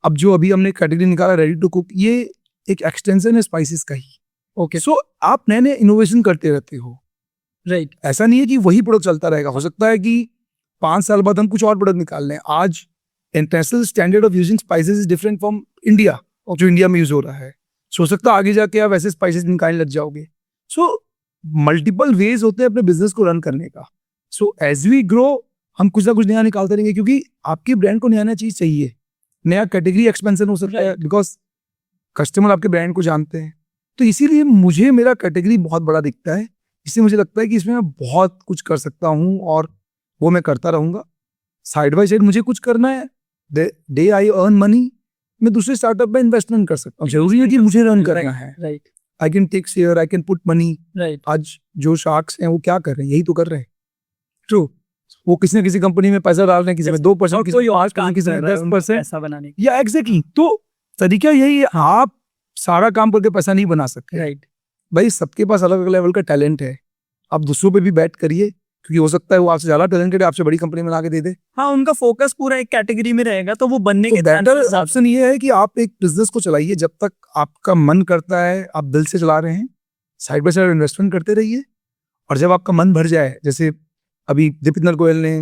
अब जो अभी हमने कैटेगरी निकाला रेडी टू कुक, ये एक एक्सटेंशन है स्पाइसेस का ही। ओके सो आप नए नए इनोवेशन करते रहते हो, राइट। ऐसा नहीं है कि वही प्रोडक्ट चलता रहेगा। हो सकता है कि 5 साल बाद हम कुछ और प्रोडक्ट निकाल लें। आज international standard of using spices is different from India, और जो इंडिया में यूज हो रहा है। हो सकता है आगे जाके आप ऐसे स्पाइसेस निकालने लग जाओगे। सो मल्टीपल वेज होते हैं अपने बिजनेस को रन करने का। सो एज वी ग्रो हम कुछ ना कुछ नया निकालते रहेंगे, क्योंकि आपके ब्रांड को नया नया चीज चाहिए। नया कैटेगरी एक्सपेंशन हो सकता है बिकॉज कस्टमर आपके ब्रांड को जानते हैं। तो इसीलिए मुझे मेरा कैटेगरी बहुत बड़ा दिखता है, इसलिए मुझे लगता है कि इसमें मैं बहुत कुछ कर सकता हूँ और वो मैं करता रहूंगा। साइड बाय साइड मुझे कुछ करना है, डे आई अर्न मनी मैं दूसरे स्टार्टअप में इन्वेस्टमेंट कर सकता हूँ। जरूरी है कि मुझे रन करना है। Right I can take share, I can put money. Right आज जो शार्क्स हैं वो क्या कर रहे हैं, यही तो कर रहे हैं। ट्रू, वो किसी न किसी कंपनी में पैसा डाल रहे हैं, किसी में 2%, किसी में 5%, किसी में 10%, पैसा बनाने की। या एग्जैक्टली। तो तरीका यही है, आप सारा काम करके पैसा नहीं बना सकते। राइट भाई सबके पास अलग अलग लेवल का टैलेंट है, आप दूसरों पे भी बैट करिए, क्योंकि हो सकता है वो आपसे ज्यादा टैलेंटेड है, आपसे बड़ी कंपनी में ला के दे दे। हाँ, उनका फोकस पूरा एक कैटेगरी में रहेगा तो वो बनने तो के बेटर ऑप्शन ये है कि आप एक बिजनेस को चलाइए जब तक आपका मन करता है, आप दिल से चला रहे हैं, साइड बाय साइड इन्वेस्टमेंट करते रहिए। और जब आपका मन भर जाए, जैसे अभी दीपिंदर गोयल ने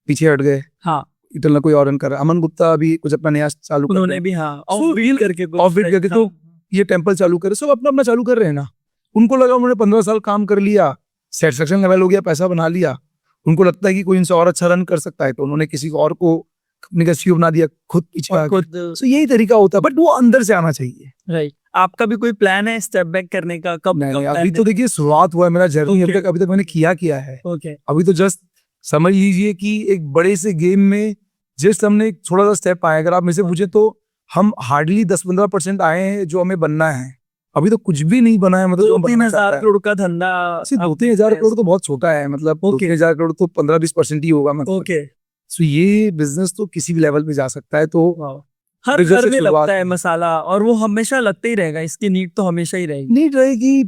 पीछे हट गए, हाँ इतना कोई और रन कर रहा है, अमन गुप्ता अभी कुछ अपना नया चालू कर रहे उन्होंने हैं। भी हाँ So, ऑफ करके कुछ ऑफ बीट करके, तो ये टेम्पल चालू करे, सब अपना अपना चालू कर रहे हैं ना। उनको लगा उन्होंने 15 साल काम कर लिया, सेटिस्फेक्शन लेवल हो गया, पैसा बना लिया, उनको लगता है कि कोई इनसे और अच्छा रन कर सकता है, तो उन्होंने किसी और को कंपनी का CEO बना दिया, खुद पीछे आ गए। खुद So, यही तरीका होता है, बट वो अंदर से आना चाहिए। राइट। आपका भी कोई प्लान है स्टेप बैक करने का? कब नहीं, अभी तो देखिए शुरुआत हुआ है मेरा जर्नी। Okay. अभी तक मैंने किया है। ओके अभी तो जस्ट समझ लीजिए कि एक बड़े से गेम में जस्ट हमने एक थोड़ा सा स्टेप आया। अगर आप मेरे से पूछे तो हम हार्डली 10-15% आए हैं जो हमें बनना है, अभी तो कुछ भी नहीं बना है। मतलब 3,000 करोड़ का धंधा। 2-3 करोड़ तो बहुत छोटा है, मतलब 2-3 करोड़ तो 15-20% ही होगा मतलब। ओके। सो ये बिजनेस तो किसी भी लेवल पे जा सकता है। तो हर बिजनेस घर से में शुरुआत लगता है है। मसाला, और वो हमेशा लगता ही रहेगा, इसकी नीड तो हमेशा ही रहेगी। नीड रहेगी।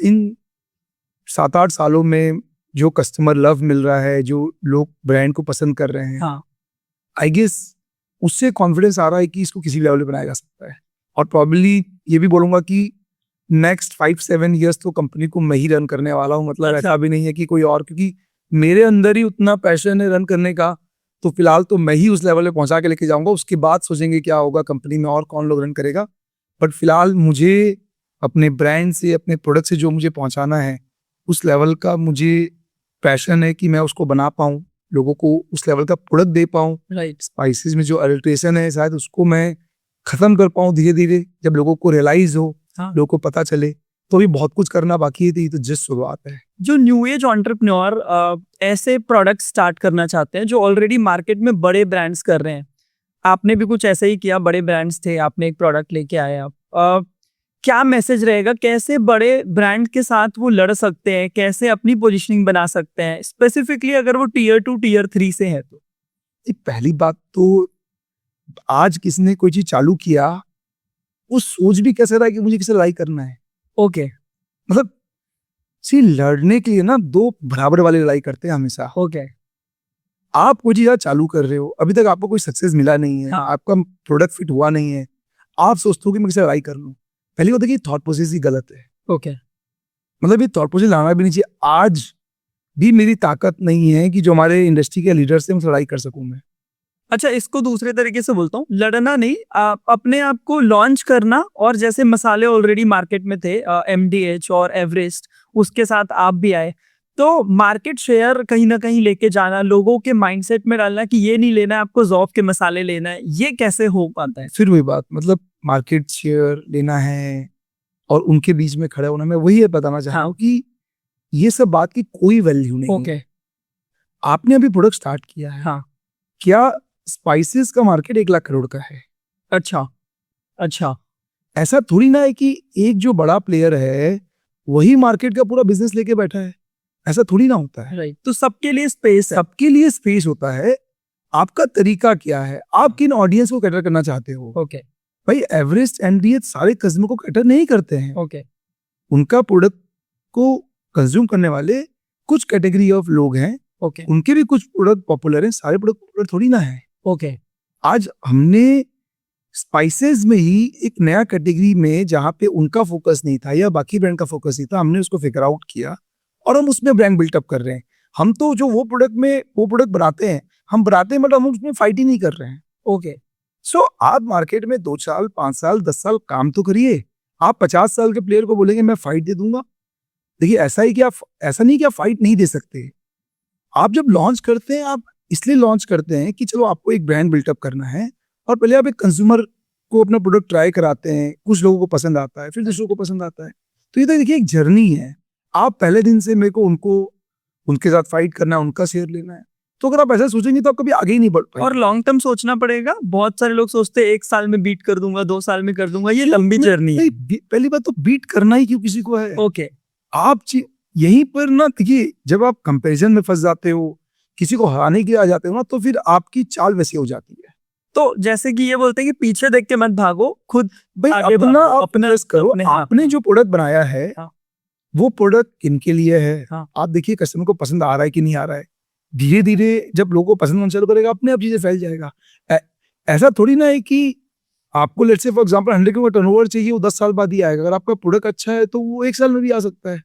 इन 7-8 सालों में जो कस्टमर लव मिल रहा है, जो लोग ब्रांड को पसंद कर रहे हैं, हाँ आई गेस उससे कॉन्फिडेंस आ रहा है कि इसको किसी लेवल पे बनाया जा सकता है। और प्रॉब्ली ये भी बोलूंगा कि नेक्स्ट 5-7 ईयर्स तो कंपनी को मैं ही रन करने वाला हूँ। मतलब अच्छा। ऐसा भी नहीं है कि कोई और, क्योंकि मेरे अंदर ही उतना पैशन है रन करने का। तो फिलहाल तो मैं ही उस लेवल पे पहुंचा के लेके जाऊंगा, उसके बाद सोचेंगे क्या होगा कंपनी में और कौन लोग रन करेगा। बट फिलहाल मुझे अपने ब्रांड से, अपने प्रोडक्ट से जो मुझे पहुंचाना है, उस लेवल का मुझे पैशन है कि मैं उसको बना पाऊँ, लोगों को उस लेवल का प्रोडक्ट दे पाऊँ। राइट। स्पाइसेस में जो अल्ट्रेशन है शायद उसको मैं खत्म कर पाऊँ धीरे धीरे, जब लोगों को रियलाइज हो, हाँ। लोगों को पता चले तो अभी बहुत कुछ करना बाकी है, तो ये तो जस्ट शुरुआत है। जो न्यू एज एंटरप्रेन्योर ऐसे प्रोडक्ट स्टार्ट करना चाहते हैं जो ऑलरेडी मार्केट में बड़े ब्रांड्स कर रहे हैं, आपने भी कुछ ऐसा ही किया, बड़े ब्रांड्स थे, आपने एक प्रोडक्ट लेके आए आप, क्या मैसेज रहेगा, कैसे बड़े ब्रांड के साथ वो लड़ सकते हैं, कैसे अपनी पोजीशनिंग बना सकते हैं, स्पेसिफिकली अगर वो टीयर 2 टीयर 3 से है तो? ये पहली बात तो, आज किसने कोई चीज चालू किया वो सोच भी कैसे रहा है कि मुझे किसे लड़ाई करना है। ओके मतलब सी लड़ने के लिए ना दो बराबर वाली लड़ाई करते हैं हमेशा। ओके आप कोई चीज आज चालू कर रहे हो, अभी तक आपको कोई सक्सेस मिला नहीं है, हाँ। आपका प्रोडक्ट फिट हुआ नहीं है, आप सोचते हो कि मैं किसे लड़ाई कर लूं। पहली बात है कि थॉट प्रोसेस ही गलत है। ओके मतलब ये थॉट प्रोसेस लाना भी नहीं चाहिए। आज भी मेरी ताकत नहीं है कि जो हमारे इंडस्ट्री के लीडर से लड़ाई कर सकूं मैं। अच्छा, इसको दूसरे तरीके से बोलता हूँ, लड़ना नहीं, अपने आप को लॉन्च करना, और जैसे मसाले ऑलरेडी मार्केट में थे, MDH और एवरेस्ट, उसके साथ आप भी आए, तो मार्केट शेयर कहीं ना कहीं लेके जाना, लोगों के माइंडसेट में डालना कि ये नहीं लेना है आपको, ज़ौफ़ के मसाले लेना है, ये कैसे हो पाता है? फिर वही बात, मतलब मार्केट शेयर लेना है और उनके बीच में खड़ा होना, मैं वही बताना चाह रहा हूँ कि ये सब बात की कोई वैल्यू नहीं है। ओके आपने अभी प्रोडक्ट स्टार्ट किया है, हाँ, क्या स्पाइसेस का मार्केट 1 लाख करोड़ का है? अच्छा अच्छा, ऐसा थोड़ी ना है कि एक जो बड़ा प्लेयर है वही मार्केट का पूरा बिजनेस लेके बैठा है, ऐसा थोड़ी ना होता है। राइट, तो सबके लिए स्पेस है। सबके लिए स्पेस होता है। आपका तरीका क्या है, आप किन ऑडियंस को कैटर करना चाहते हो। ओके भाई एवरेस्ट एंड सारे कस्टमर को कैटर नहीं करते हैं। ओके उनका प्रोडक्ट को कंज्यूम करने वाले कुछ कैटेगरी ऑफ लोग हैं, ओके उनके भी कुछ प्रोडक्ट पॉपुलर हैं, सारे प्रोडक्ट पॉपुलर थोड़ी ना है। ओके आज हमने स्पाइसेस में ही एक नया कैटेगरी में, जहां पे उनका फोकस नहीं था या बाकी ब्रांड का फोकस नहीं था, हमने उसको फिगर आउट किया और हम उसमें ब्रांड बिल्टअप कर रहे हैं। हम तो जो वो प्रोडक्ट बनाते हैं, हम बनाते हैं, मतलब हम उसमें फाइट ही नहीं कर रहे हैं। ओके सो आप मार्केट में 2 साल 5 साल 10 साल काम तो करिए। आप 50 साल के प्लेयर को बोलेंगे मैं फाइट दे दूंगा, देखिए ऐसा नहीं कि आप फाइट नहीं दे सकते। आप जब लॉन्च करते हैं, आप इसलिए लॉन्च करते हैं कि चलो आपको एक ब्रांड बिल्टअप करना है, और पहले आप एक कंज्यूमर को अपना प्रोडक्ट ट्राई कराते हैं, कुछ लोगों को पसंद आता है, फिर दूसरों को पसंद आता है। तो ये तो देखिए एक जर्नी है। आप पहले दिन से मेरे को उनके साथ फाइट करना है, उनका शेयर लेना है, तो अगर आप ऐसा सोचेंगे तो आप कभी आगे ही नहीं बढ़ पाएंगे। और लॉन्ग टर्म सोचना पड़ेगा। बहुत सारे लोग सोचते हैं 1 साल में बीट कर दूंगा, 2 साल में कर दूंगा, ये लंबी जर्नी है। पहली बात तो बीट करना ही क्यों किसी को है। ओके आप यहीं पर ना देखिए, जब आप कंपैरिजन में फंस जाते हो, किसी को हराने के लिए आ जाते हो ना, तो फिर आपकी चाल वैसी हो जाती है। तो जैसे कि ये बोलते हैं कि पीछे देख के मत भागो, खुद भाई आगे अपना बढ़ो, अपना करो। हाँ। आपने जो प्रोडक्ट बनाया है, हाँ। वो प्रोडक्ट किनके लिए है, हाँ। आप देखिए कस्टमर को पसंद आ रहा है कि नहीं आ रहा है। धीरे धीरे जब लोगों को पसंद आना चालू करेगा, अपने आप चीजें फैल जाएगा। ऐसा थोड़ी ना है कि आपको लेट्स से फॉर एग्जांपल 100 का टर्नओवर चाहिए, वो 10 साल बाद ही आएगा। अगर आपका प्रोडक्ट अच्छा है तो वो 1 साल में भी आ सकता है।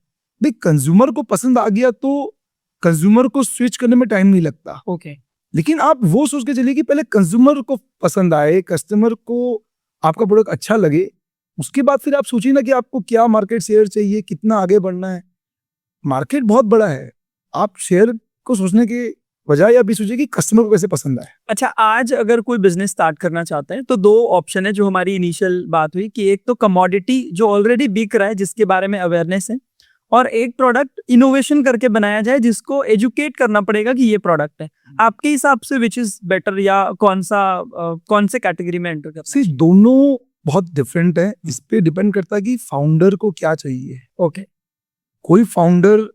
भाई कंज्यूमर को पसंद आ गया तो कंज्यूमर को स्विच करने में टाइम नहीं लगता। ओके लेकिन आप वो सोच के चलिए कि पहले कंज्यूमर को पसंद आए, कस्टमर को आपका प्रोडक्ट अच्छा लगे, उसके बाद फिर आप सोचिए ना कि आपको क्या मार्केट शेयर चाहिए, कितना आगे बढ़ना है। मार्केट बहुत बड़ा है, आप शेयर को सोचने के बजाय आप भी सोचिए कि कस्टमर को कैसे पसंद आए। अच्छा, आज अगर कोई बिजनेस स्टार्ट करना चाहता है तो 2 ऑप्शन है, जो हमारी इनिशियल बात हुई कि एक तो कमोडिटी जो ऑलरेडी बिक रहा है, जिसके बारे में अवेयरनेस है, और एक प्रोडक्ट इनोवेशन करके बनाया जाए जिसको एजुकेट करना पड़ेगा कि ये प्रोडक्ट है। आपके हिसाब से विच इज बेटर, या कौन से कैटेगरी में एंटर करना सी दोनों बहुत डिफरेंट है। इस पे डिपेंड करता है कि फाउंडर को क्या चाहिए। ओके कोई फाउंडर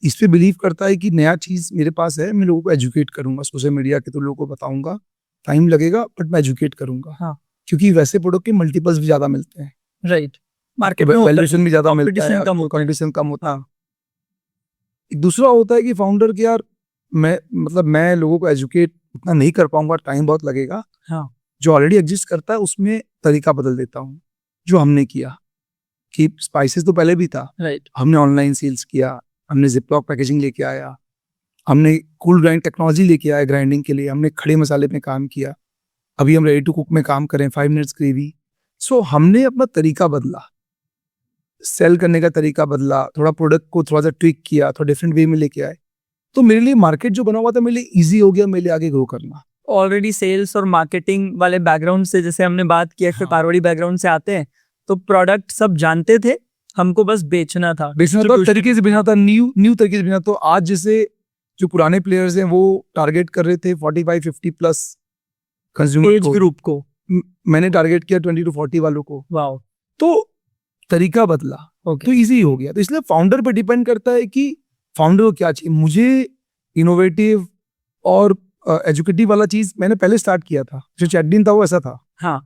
इस पे बिलीव करता है कि नया चीज मेरे पास है, मैं लोगों को एजुकेट करूंगा, सोशल मीडिया के तो लोगों को बताऊंगा, टाइम लगेगा बट मैं एजुकेट करूंगा। हाँ। क्योंकि वैसे प्रोडक्ट के मल्टीपल्स भी ज्यादा मिलते हैं, राइट, मार्केट में वैल्यूएशन भी ज्यादा मिलता है, competition कम होता है। कंपटीशन कम होता है। एक दूसरा होता है कि फाउंडर के यार मैं लोगों को एजुकेट उतना नहीं कर पाऊंगा, टाइम बहुत लगेगा। हाँ। जो ऑलरेडी एग्जिस्ट करता है उसमें तरीका बदल देता हूँ, जो हमने किया कि स्पाइसेस तो पहले भी था, राइट, हमने ऑनलाइन सेल्स किया, हमने जिपलॉक पैकेजिंग लेके आया, हमने कूल ग्राइंड टेक्नोलॉजी लेके आया ग्राइंडिंग के लिए, हमने खड़े मसाले में काम किया, अभी हम रेडी टू कुक में काम करें, 5 मिनट्स ग्रेवी। सो हमने अपना तरीका बदला, सेल करने का तरीका बदला, थोड़ा प्रोडक्ट को थोड़ा सा ट्विक किया, थोड़ा डिफरेंट वे में लेके आए। तो मेरे लिए मार्केट जो बना हुआ था, मेरे लिए ईजी हो गया मेरे लिए आगे ग्रो करना। ऑलरेडी सेल्स और मार्केटिंग वाले बैकग्राउंड से, जैसे हमने बात किया, फिर हाँ। पारवड़ी बैकग्राउंड से आते हैं, तो प्रोडक्ट सब जानते थे, हमको बस बेचना था, बेचना था, तरीके से बेचना था, न्यू तरीके से बेचना। तो आज जैसे जो पुराने प्लेयर्स हैं वो टारगेट कर रहे थे 45-50 प्लस कंज्यूमर एज ग्रुप को। मैंने टारगेट किया 20 to 40 वालों को। वाओ। तो तरीका बदला, तो इजी हो गया। तो इसलिए फाउंडर पे डिपेंड करता है कि फाउंडर को क्या चाहिए। मुझे इनोवेटिव और एजुकेटिव वाला चीज मैंने पहले स्टार्ट किया था, जो चैटडिन था वो ऐसा था, हाँ,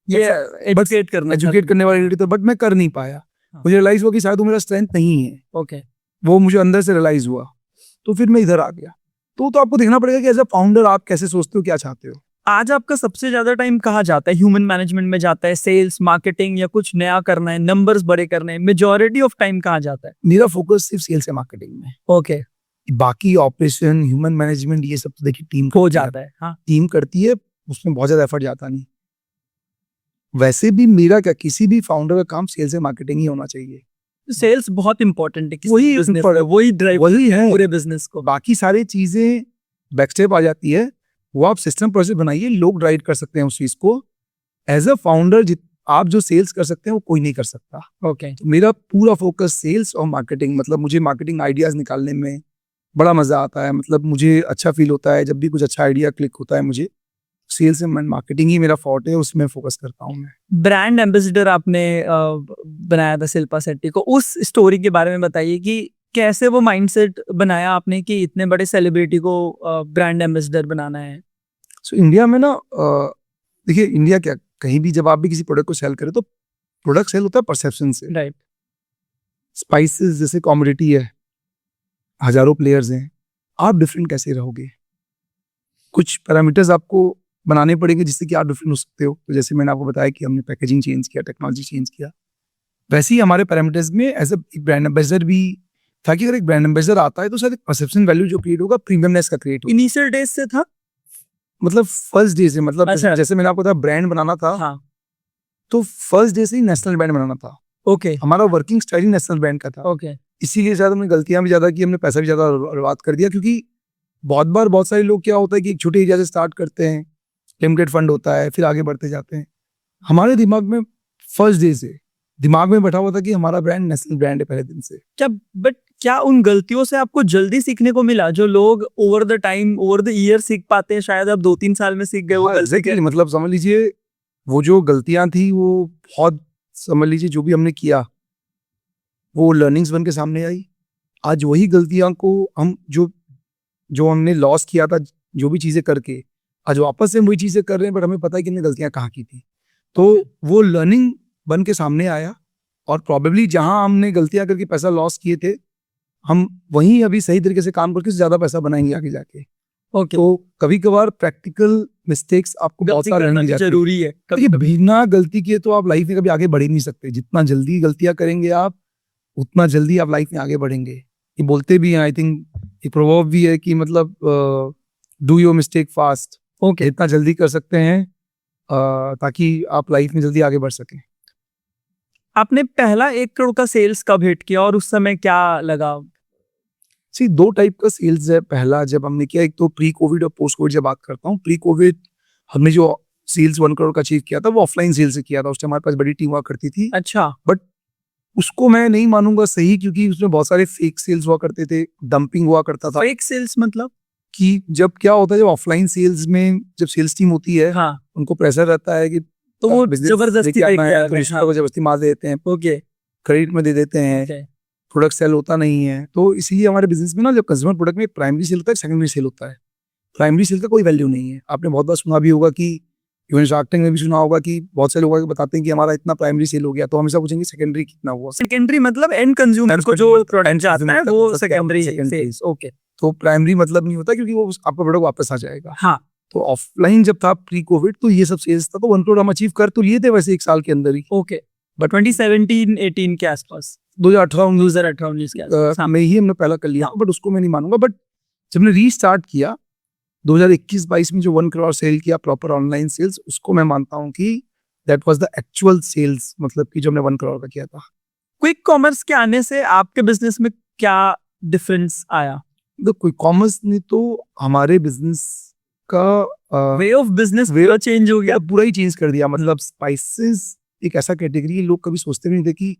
ये एजुकेट करना, एजुकेट करने वाली था, बट मैं कर नहीं पाया। मुझे रियलाइज हुआ कि शायद वो मेरा स्ट्रेंथ नहीं है। ओके, वो मुझे अंदर से रियलाइज हुआ, तो फिर मैं इधर आ गया। तो आपको देखना पड़ेगा कि एज अ फाउंडर आप कैसे सोचते हो, क्या चाहते हो। आज आपका सबसे ज्यादा टाइम कहाँ जाता है? ह्यूमन मैनेजमेंट में जाता है, सेल्स, मार्केटिंग, या कुछ नया करना है, नंबर्स बड़े करने हैं? मेजॉरिटी ऑफ टाइम कहाँ जाता है? मेरा फोकस सिर्फ सेल्स या मार्केटिंग में। ओके, बाकी ऑपरेशन, ह्यूमन मैनेजमेंट, ये सब तो देखिए टीम हो जाता है। हाँ, टीम करती है, उसमें बहुत ज्यादा एफर्ट जाता नहीं। वैसे भी मेरा क्या, किसी भी फाउंडर का काम सेल्स या मार्केटिंग ही होना चाहिए। सेल्स बहुत इंपॉर्टेंट है, वही business important में, वही ड्राइव वही है, पूरे बिजनेस को। बाकी सारी चीजें बैकस्टेप आ जाती है। वो आप सिस्टम प्रोसेस बनाइए, लोग ड्राइव कर सकते हैं उस चीज को। एज अ फाउंडर आप जो सेल्स कर सकते हैं वो कोई नहीं कर सकता। ओके, तो मेरा पूरा फोकस सेल्स और मार्केटिंग, मतलब मुझे मार्केटिंग आइडियाज निकालने में बड़ा मजा आता है। मतलब मुझे अच्छा फील होता है जब भी कुछ अच्छा आइडिया क्लिक होता है। मुझे सेल्स एंड मार्केटिंग ही मेरा फॉर्ट है, उसमें फोकस करता हूँ मैं। ब्रांड एम्बेसडर आपने बनाया था शिल्पा शेट्टी को, उस स्टोरी के बारे में बताइए कि कैसे वो माइंडसेट बनाया आपने कि इतने बड़े सेलिब्रिटी को ब्रांड एम्बेसडर बनाना है। सो इंडिया में ना, देखिए इंडिया क्या, कहीं भी जब आप भी किसी प्रोडक्ट को सेल करें तो प्रोडक्ट सेल होता है परसेप्शन से। राइट। स्पाइसेस जैसे कॉमोडिटी है, हजारों प्लेयर्स हैं, आप डिफरेंट कैसे रहोगे? कुछ पैरामीटर्स आपको बनाने पड़ेंगे जिससे कि आप डिफरेंट हो सकते हो। तो जैसे मैंने आपको बताया कि हमने पैकेजिंग चेंज किया, टेक्नोलॉजी चेंज किया, वैसे ही हमारे पैरामीटर्स में एज अ ब्रांड एम्बेसडर भी था कि अगर एक ब्रांड एम्बेसडर आता है तो शायद एक परसेप्शन वैल्यू जो क्रिएट होगा, प्रीमियमनेस का क्रिएट होगा। इनिशियल डेज से था, मतलब फर्स्ट डे से, मतलब अच्छा। जैसे मैंने आपको बताया ब्रांड बनाना था, हाँ, तो फर्स्ट डे से ही नेशनल ब्रांड बनाना था। ओके हमारा वर्किंग स्टाइल ही नेशनल ब्रांड का था। ओके, इसीलिए शायद हमने गलतियां भी ज्यादा की, हमने पैसा भी ज्यादा बर्बाद कर दिया। क्योंकि बहुत बार बहुत सारे लोग क्या होता है कि एक छोटे एरिया से स्टार्ट करते हैं, लिमिटेड फंड होता है, फिर आगे बढ़ते जाते हैं। हमारे दिमाग में फर्स्ट डे से दिमाग में बैठा हुआ था कि हमारा ब्रांड नेशनल ब्रांड है पहले दिन से। क्या उन गलतियों से आपको जल्दी सीखने को मिला जो लोग over the time, over the year सीख पाते हैं? शायद आप 2-3 साल में सीख गए वो गलती। एग्जैक्टली, मतलब समझ लीजिए वो जो गलतियां थी वो बहुत, समझ लीजिए जो भी हमने किया वो लर्निंग्स बन के सामने आई। आज वही गलतियां को हम जो हमने लॉस किया था, जो भी चीजें करके, आज वापस से वही चीजें कर रहे हैं, बट हमें पता है कि हमने गलतियां कहाँ की थी। तो वो लर्निंग बन के सामने आया, और प्रॉबेबली जहां हमने गलतियां करके पैसा लॉस किए थे, हम वहीं अभी सही तरीके से काम करके ज्यादा पैसा बनाएंगे आगे जाके। ओके, तो कभी कभार प्रैक्टिकल मिस्टेक्स आपको बहुत सारे करना मिल जाते हैं। जरूरी है। देखिए, बिना गलती किए तो आप लाइफ में कभी आगे बढ़ ही नहीं सकते। जितना जल्दी गलतियां करेंगे आप, उतना जल्दी आप लाइफ में आगे बढ़ेंगे। ये बोलते भी हैं, आई थिंक एक प्रोवर्ब भी है कि मतलब do your mistake fast. Okay, इतना जल्दी कर सकते हैं ताकि आप लाइफ में जल्दी आगे बढ़ सकें। आपने पहला 1 करोड़ का सेल्स कब हिट किया और उस समय क्या लगा? सी, 2 टाइप का सेल्स है। पहला जब हमने किया, एक तो प्री कोविड और पोस्ट कोविड जब बात करता हूँ। प्री कोविड हमने जो सेल्स 1 करोड़ का अचीव किया था वो ऑफलाइन सेल से किया था। उस टाइम हमारे पास बड़ी टीम हुआ करती थी, अच्छा, बट उसको मैं नहीं मानूंगा सही, क्योंकि उसमें बहुत सारे फेक सेल्स हुआ करते थे, डंपिंग हुआ करता था। फेक सेल्स मतलब? कि जब क्या होता है, जब ऑफलाइन सेल्स में जब सेल्स टीम होती है, हाँ, उनको प्रेशर रहता है कि तो वो business जबरदस्ती लेके आना है, लेके तो आ रिश्तों को जबरदस्ती मार देते हैं, ओके क्रेडिट में दे देते हैं, ओके, प्रोडक्ट सेल होता नहीं है। तो इसीलिए हमारे बिजनेस में ना, जब कंज्यूमर प्रोडक्ट में एक प्राइमरी सेल होता है, सेकेंडरी सेल होता है। प्राइमरी सेल का कोई वैल्यू नहीं है। आपने बहुत बार सुना भी होगा कि, इवन शार्क टैंक में भी सुना होगा कि बहुत से लोग बताते हैं कि हमारा इतना प्राइमरी सेल हो गया, तो हमेशा पूछेंगे सेकेंडरी कितना हुआ। सेकेंडरी मतलब एंड कंज्यूमर को जो प्रोडक्ट जाता है वो सेकेंडरी सेल्स। ओके, तो प्राइमरी मतलब नहीं होता, क्योंकि वो आपका प्रोडक्ट वापस आ जाएगा। हाँ, तो ऑफलाइन जब था प्री कोविड, तो ये सब सेल्स था, तो 1 करोड़ हम अचीव कर तो लिए थे वैसे 1 साल के अंदर ही। ओके, बट 2017-18 के आसपास, 2018-19 के आसपास में ही हमने पहला कर लिया, बट उसको मैं नहीं मानूंगा। बट जब हमने रीस्टार्ट किया 2021-22 में, जो 1 करोड़ सेल किया प्रॉपर ऑनलाइन सेल्स, उसको मैं मानता हूँ कि that was the actual sales, मतलब कि जो हमने 1 करोड़ का किया था। क्विक कॉमर्स के आने से आपके बिजनेस में क्या डिफरेंस आया? तो क्विक कॉमर्स ने तो हमारे बिजनेस का वे ऑफ बिजनेस चेंज हो गया। पूरा ही चेंज कर दिया। मतलब स्पाइसेस एक ऐसा कैटेगरी है, लोग कभी सोचते भी नहीं थे कि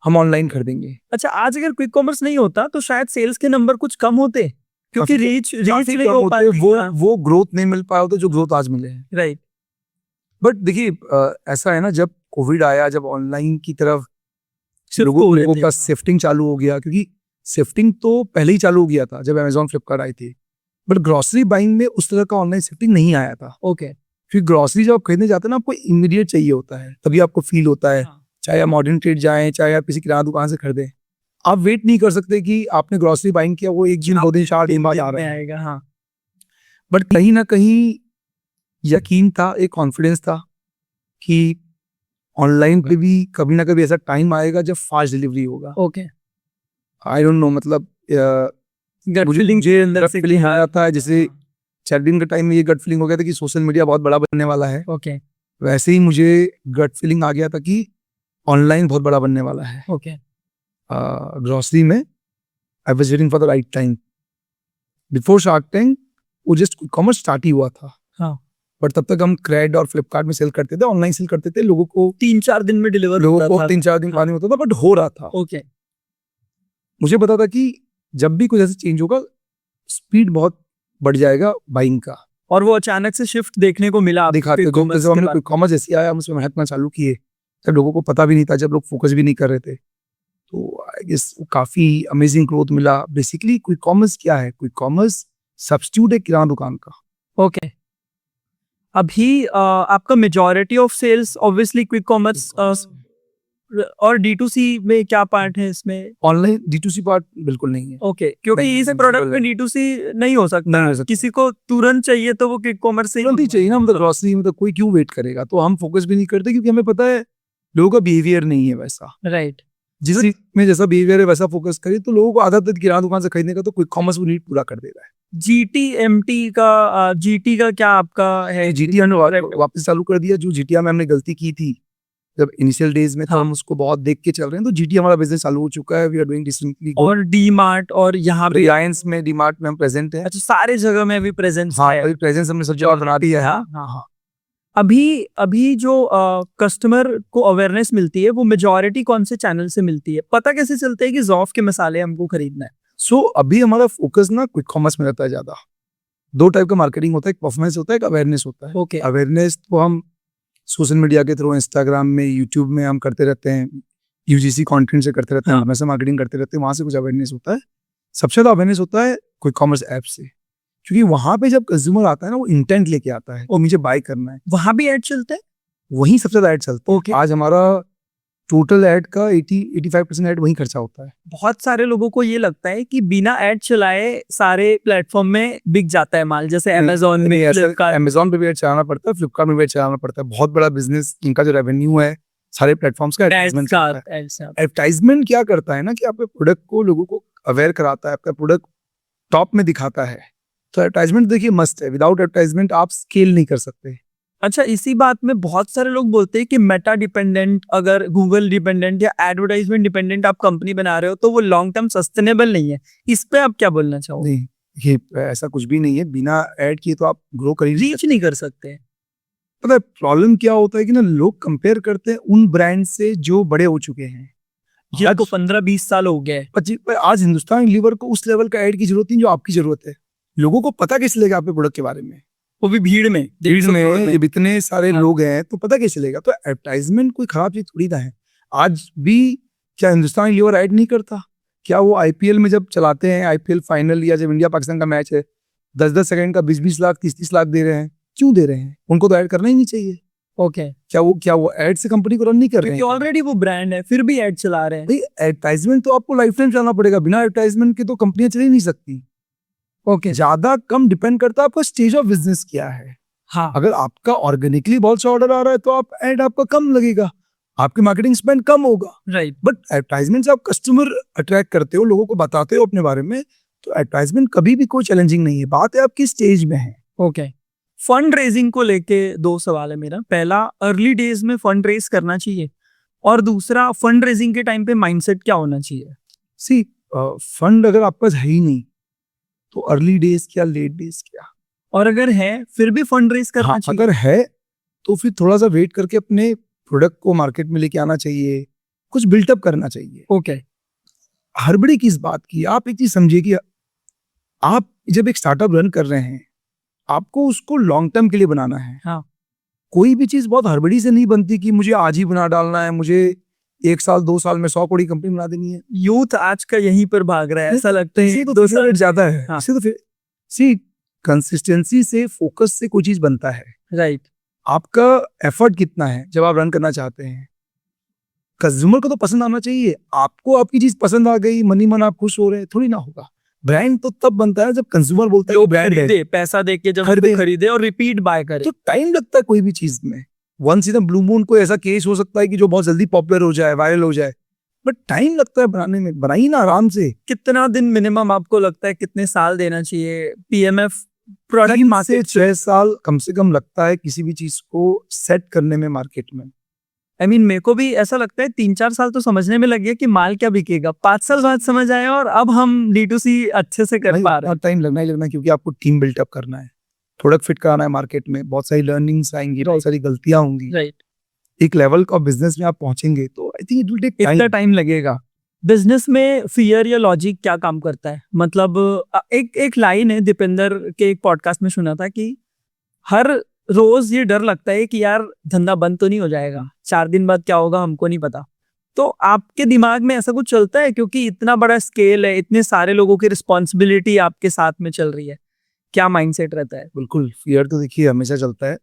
हम ऑनलाइन खरीदेंगे। अच्छा, आज अगर क्विक कॉमर्स नहीं होता तो शायद सेल्स के नंबर कुछ कम होते, क्योंकि काफी- रीच काफी नहीं कम हो होते, पाती। वो ग्रोथ नहीं मिल पाया होता जो ग्रोथ आज मिले हैं। राइट। बट देखिए ऐसा है ना, जब कोविड आया, जब ऑनलाइन की तरफ Shift लोगों हो रहे लोगों थे। का शिफ्टिंग चालू हो गया, क्योंकि शिफ्टिंग तो पहले ही चालू हो गया था जब अमेजोन फ्लिपकार्ट आई थी, बट ग्रोसरी बाइंग में उस तरह का ऑनलाइन शिफ्टिंग नहीं आया था। ओके। क्योंकि ग्रोसरी जब आप खरीदने जाते हैं ना, आपको इमीडिएट चाहिए होता है, तभी आपको फील होता है। चाहे आप मॉडर्न ट्रेड जाएं, चाहे आप किसी किराना दुकान से खरीदें, आप वेट नहीं कर सकते कि आपने ग्रोसरी बाइंग किया, वो 1 दिन 2 दिन 4 दिन बाद आ रहा है। आएगा। हाँ। बट कहीं ना कहीं यकीन था, एक कॉन्फिडेंस था कि ऑनलाइन पे भी कभी ना कभी ऐसा टाइम आएगा जब फास्ट डिलीवरी होगा। ओके। आई डोंट नो, मतलब गट फीलिंग मुझे अंदर से फीलिंग आ रहा था, जैसे चैटिंग के टाइम में ये गट फीलिंग हो गया था कि सोशल मीडिया बहुत बड़ा बनने वाला है, ओके। वैसे ही मुझे गट फीलिंग आ गया था कि ऑनलाइन बहुत बड़ा बनने वाला है। ओके। ग्रोसरी में I was waiting for the right time. Before shark tank वो जस्ट कॉमर्स स्टार्ट ही हुआ था। हाँ। बट तब तक हम क्रेड और फ्लिपकार्ट में सेल करते थे, ऑनलाइन सेल करते थे, लोगों को 3-4 दिन में डिलीवर लोगों को 3-4 दिन बाद में होता था, बट हो रहा था। ओके। मुझे पता था कि जब भी कुछ ऐसा चेंज होगा, स्पीड बहुत बढ़ जाएगा बाइंग का। और वो अचानक से शिफ्ट देखने को मिला आपको दिखाते quick commerce जैसे के हमने बाद। क्विक कॉमर्स जैसे आया, हम उसमें मेहनत करना चालू किए, जब लोगों को पता भी नहीं था, जब लोग फोकस भी नहीं कर रहे थे, तो आई गेस काफी अमेजिंग ग्रोथ मिला। बेसिकली क्विक कॉमर्स क्या है? क्विक कॉमर्स सब्स्टिट्यूट है किराना दुकान का। ओके। अभी आपका majority of sales obviously quick commerce और D2C में क्या पार्ट है इसमें? ऑनलाइन D2C पार्ट बिल्कुल नहीं है। ओके, क्योंकि नहीं, इस नहीं, प्रोडक्ट में बिल्कुल D2C नहीं हो सकता। नहीं हो सकता। किसी को तुरंत चाहिए तो वो क्विक कॉमर्स से ही तुरंत ही चाहिए ना, मतलब ग्रोसरी में तो कोई क्यों वेट करेगा, तो हम फोकस भी नहीं करते, क्योंकि हमें पता है लोगों का बिहेवियर नहीं है वैसा। राइट। जिस चीज में जैसा बिहेवियर है वैसा फोकस करिए, तो लोगों को आदत है किराना दुकान से खरीदने का, तो क्विक कॉमर्स वो नीड पूरा कर देगा। GT का क्या आपका है? जीटीआर ने वापस चालू कर दिया। जो जीटीआर में हमने गलती की थी जब इनिशियल डेज में था, हम उसको बहुत देख के चल रहे हैं, तो जीटी हमारा बिजनेस चालू हो चुका है। We are doing decently. और डी-मार्ट और यहाँ पे रिलायंस में, डीमार्ट में हम प्रेजेंट हैं। अच्छा, सारे जगह में भी प्रेजेंस हाँ, है। अभी प्रेजेंस हमने सब जगह बना दिया है। हाँ हाँ हाँ। अभी जो कस्टमर को अवेयरनेस मिलती है वो मेजॉरिटी कौन से चैनल से मिलती है? पता कैसे चलता है कि ज़ौफ के मसाले हमको खरीदना है? सो अभी हमारा फोकस ना क्विक कॉमर्स में रहता है ज्यादा। 2 टाइप का मार्केटिंग होता है, एक परफॉर्मेंस होता है, एक अवेयरनेस होता है। ओके। अवेयरनेस तो हम सोशल मीडिया के थ्रू, इंस्टाग्राम में, यूट्यूब में हम करते रहते हैं, यूजीसी कंटेंट से करते रहते हैं, हाँ। हमेशा मार्केटिंग करते रहते हैं, वहां से कुछ अवेयरनेस होता है। सबसे ज्यादा अवेयरनेस होता है क्विक कॉमर्स ऐप से, क्योंकि वहां पे जब कंज्यूमर आता है ना, वो इंटेंट लेके आता है, वो मुझे बाय करना है, वहां भी ऐड चलते हैं? वहीं सबसे ज्यादा ऐड चलता है। ओके। आज हमारा टोटल ऐड का 80-85% ऐड वहीं खर्चा होता है। बहुत सारे लोगों को ये लगता है कि बिना ऐड चलाए सारे प्लेटफॉर्म में बिक जाता है माल, जैसे अमेजोन में, फ्लिपकार्ट। अमेजोन पे भी ऐड चलाना पड़ता है, फ्लिपकार्ट में भी ऐड चलाना पड़ता है। बहुत बड़ा बिजनेस, इनका जो रेवेन्यू है सारे प्लेटफॉर्म्स का एडवर्टाइजमेंट का है। एडवर्टाइजमेंट क्या करता है ना, कि आपके प्रोडक्ट को लोगों को अवेयर कराता है, आपका प्रोडक्ट टॉप में दिखाता है। तो एडवर्टाइजमेंट देखिए मस्ट है, विदाउट एडवर्टाइजमेंट आप स्केल नहीं कर सकते। अच्छा, इसी बात में बहुत सारे लोग बोलते हैं कि मेटा डिपेंडेंट, अगर गूगल डिपेंडेंट या एडवर्टाइजमेंट डिपेंडेंट आप कंपनी बना रहे हो तो वो लॉन्ग टर्म सस्टेनेबल नहीं है। इस पे आप क्या बोलना चाहोगे? नहीं, ये ऐसा कुछ भी नहीं है। बिना ऐड किए तो आप ग्रो कर ही नहीं रीच नहीं कर सकते। पता है प्रॉब्लम क्या होता है कि ना, लोग कंपेयर करते हैं उन ब्रांड से जो बड़े हो चुके हैं। ये आज तो 15-20 साल हो गए। आज हिंदुस्तान लीवर को उस लेवल का ऐड की जरूरत नहीं जो आपकी जरूरत है। लोगों को पता कैसे चलेगा आपके प्रोडक्ट के बारे में? वो भी भीड़ में। जब इतने सारे हाँ। लोग हैं तो पता कैसे चलेगा? तो एडवर्टाइजमेंट कोई खराब चीज थोड़ी ना है। आज भी क्या हिंदुस्तान लीवर ऐड नहीं करता? क्या वो आईपीएल में जब चलाते हैं, आईपीएल फाइनल या जब इंडिया पाकिस्तान का मैच है, 10-10 सेकंड का 20-20 लाख 30-30 लाख दे रहे हैं, क्यों दे रहे हैं? उनको तो ऐड करना ही नहीं चाहिए। ओके। क्या वो ऐड से कंपनी को रन नहीं कर रहे हैं? क्योंकि ऑलरेडी वो ब्रांड है, फिर भी ऐड चला रहे हैं। भाई एडवर्टाइजमेंट तो आपको लाइफ टाइम चलाना पड़ेगा। बिना एडवर्टाइजमेंट के तो कंपनियां चल ही नहीं सकती। ओके। ज्यादा कम डिपेंड करता है आपका स्टेज ऑफ बिजनेस क्या है। हाँ। अगर आपका ऑर्गेनिकली बहुत सा ऑर्डर आ रहा है तो आप ऐड आपका कम लगेगा, आपकी मार्केटिंग स्पेंड कम होगा। राइट। बट एडवर्टाइजमेंट से आप कस्टमर अट्रैक्ट करते हो, लोगों को बताते हो अपने बारे में, तो एडवर्टाइजमेंट कभी भी कोई चैलेंजिंग नहीं है। बात है आपकी स्टेज में है। ओके। फंड रेजिंग को लेके 2 सवाल है मेरा। पहला, अर्ली डेज में फंड रेज करना चाहिए, और दूसरा, फंड रेजिंग के टाइम पे माइंडसेट क्या होना चाहिए? सी फंड अगर आपके पास है ही नहीं तो अर्ली डेज क्या, लेट डेज क्या, और अगर है फिर भी फंड रेज करना हाँ, चाहिए? अगर है तो फिर थोड़ा सा वेट करके अपने प्रोडक्ट को मार्केट में लेके आना चाहिए, कुछ बिल्टअप करना चाहिए। ओके हड़बड़ी किस बात की? आप एक चीज समझिए कि आप जब एक स्टार्टअप रन कर रहे हैं, आपको उसको लॉन्ग टर्म के लिए बनाना है। हाँ। कोई भी चीज बहुत हड़बड़ी से नहीं बनती कि मुझे आज ही बना डालना है, मुझे 1 साल 2 साल में 100 करोड़ कंपनी बना देनी है। यूथ आज का यहीं पर भाग रहा है, ऐसा लगता है इसी तो 2 failure साल rate ज्यादा है। हाँ। इसी तो फिर सी कंसिस्टेंसी से, फोकस से कोई चीज बनता है। राइट। आपका एफर्ट कितना है जब आप रन करना चाहते हैं। कंज्यूमर को तो पसंद आना चाहिए। आपको आपकी चीज पसंद आ गई, मनी मन आप खुश हो रहे हैं, थोड़ी ना होगा। ब्रांड तो तब बनता है जब कंज्यूमर बोलता है लोग ब्रांड है। खरीदे, पैसा दे के जब खरीदे। खरीदे और रिपीट बाय करे। तो टाइम लगता है कोई भी चीज में। Once in a blue moon कोई ऐसा केस हो सकता है कि जो बहुत जल्दी पॉपुलर हो जाए, वायरल हो जाए, बट टाइम लगता है बनाने में। बनाइए ना आराम से। कितना दिन मिनिमम आपको लगता है, कितने साल देना चाहिए PMF 3 प्रोडक्ट से मार्केट? 6 साल कम से कम लगता है किसी भी चीज को सेट करने में मार्केट में। आई मीन मेरे को भी ऐसा लगता है 3-4 साल तो समझने में लग गया कि माल क्या बिकेगा। 5 साल बाद समझ आया और अब हम D2C अच्छे से कर पा रहे हैं। टाइम लगना ही लगना है, क्योंकि आपको टीम बिल्टअप करना है, प्रोडक्ट फिट कराना है मार्केट में, बहुत सारी लर्निंग्स आएंगी, बहुत सारी गलतियां होंगी। राइट। एक लेवल का बिजनेस में आप पहुंचेंगे तो I think it will take इतना टाइम। टाइम लगेगा। बिजनेस में फियर या लॉजिक क्या काम करता है? मतलब एक लाइन है, दीपेंद्र के एक पॉडकास्ट में सुना था कि हर रोज ये डर लगता है कि यार धंधा बंद तो नहीं हो जाएगा, 4 दिन बाद क्या होगा हमको नहीं पता। तो आपके दिमाग में ऐसा कुछ चलता है? क्योंकि इतना बड़ा स्केल है, इतने सारे लोगों की रिस्पॉन्सिबिलिटी आपके साथ में चल रही है, क्या माइंडसेट रहता है? बिल्कुल, फियर तो देखिए हमेशा चलता है।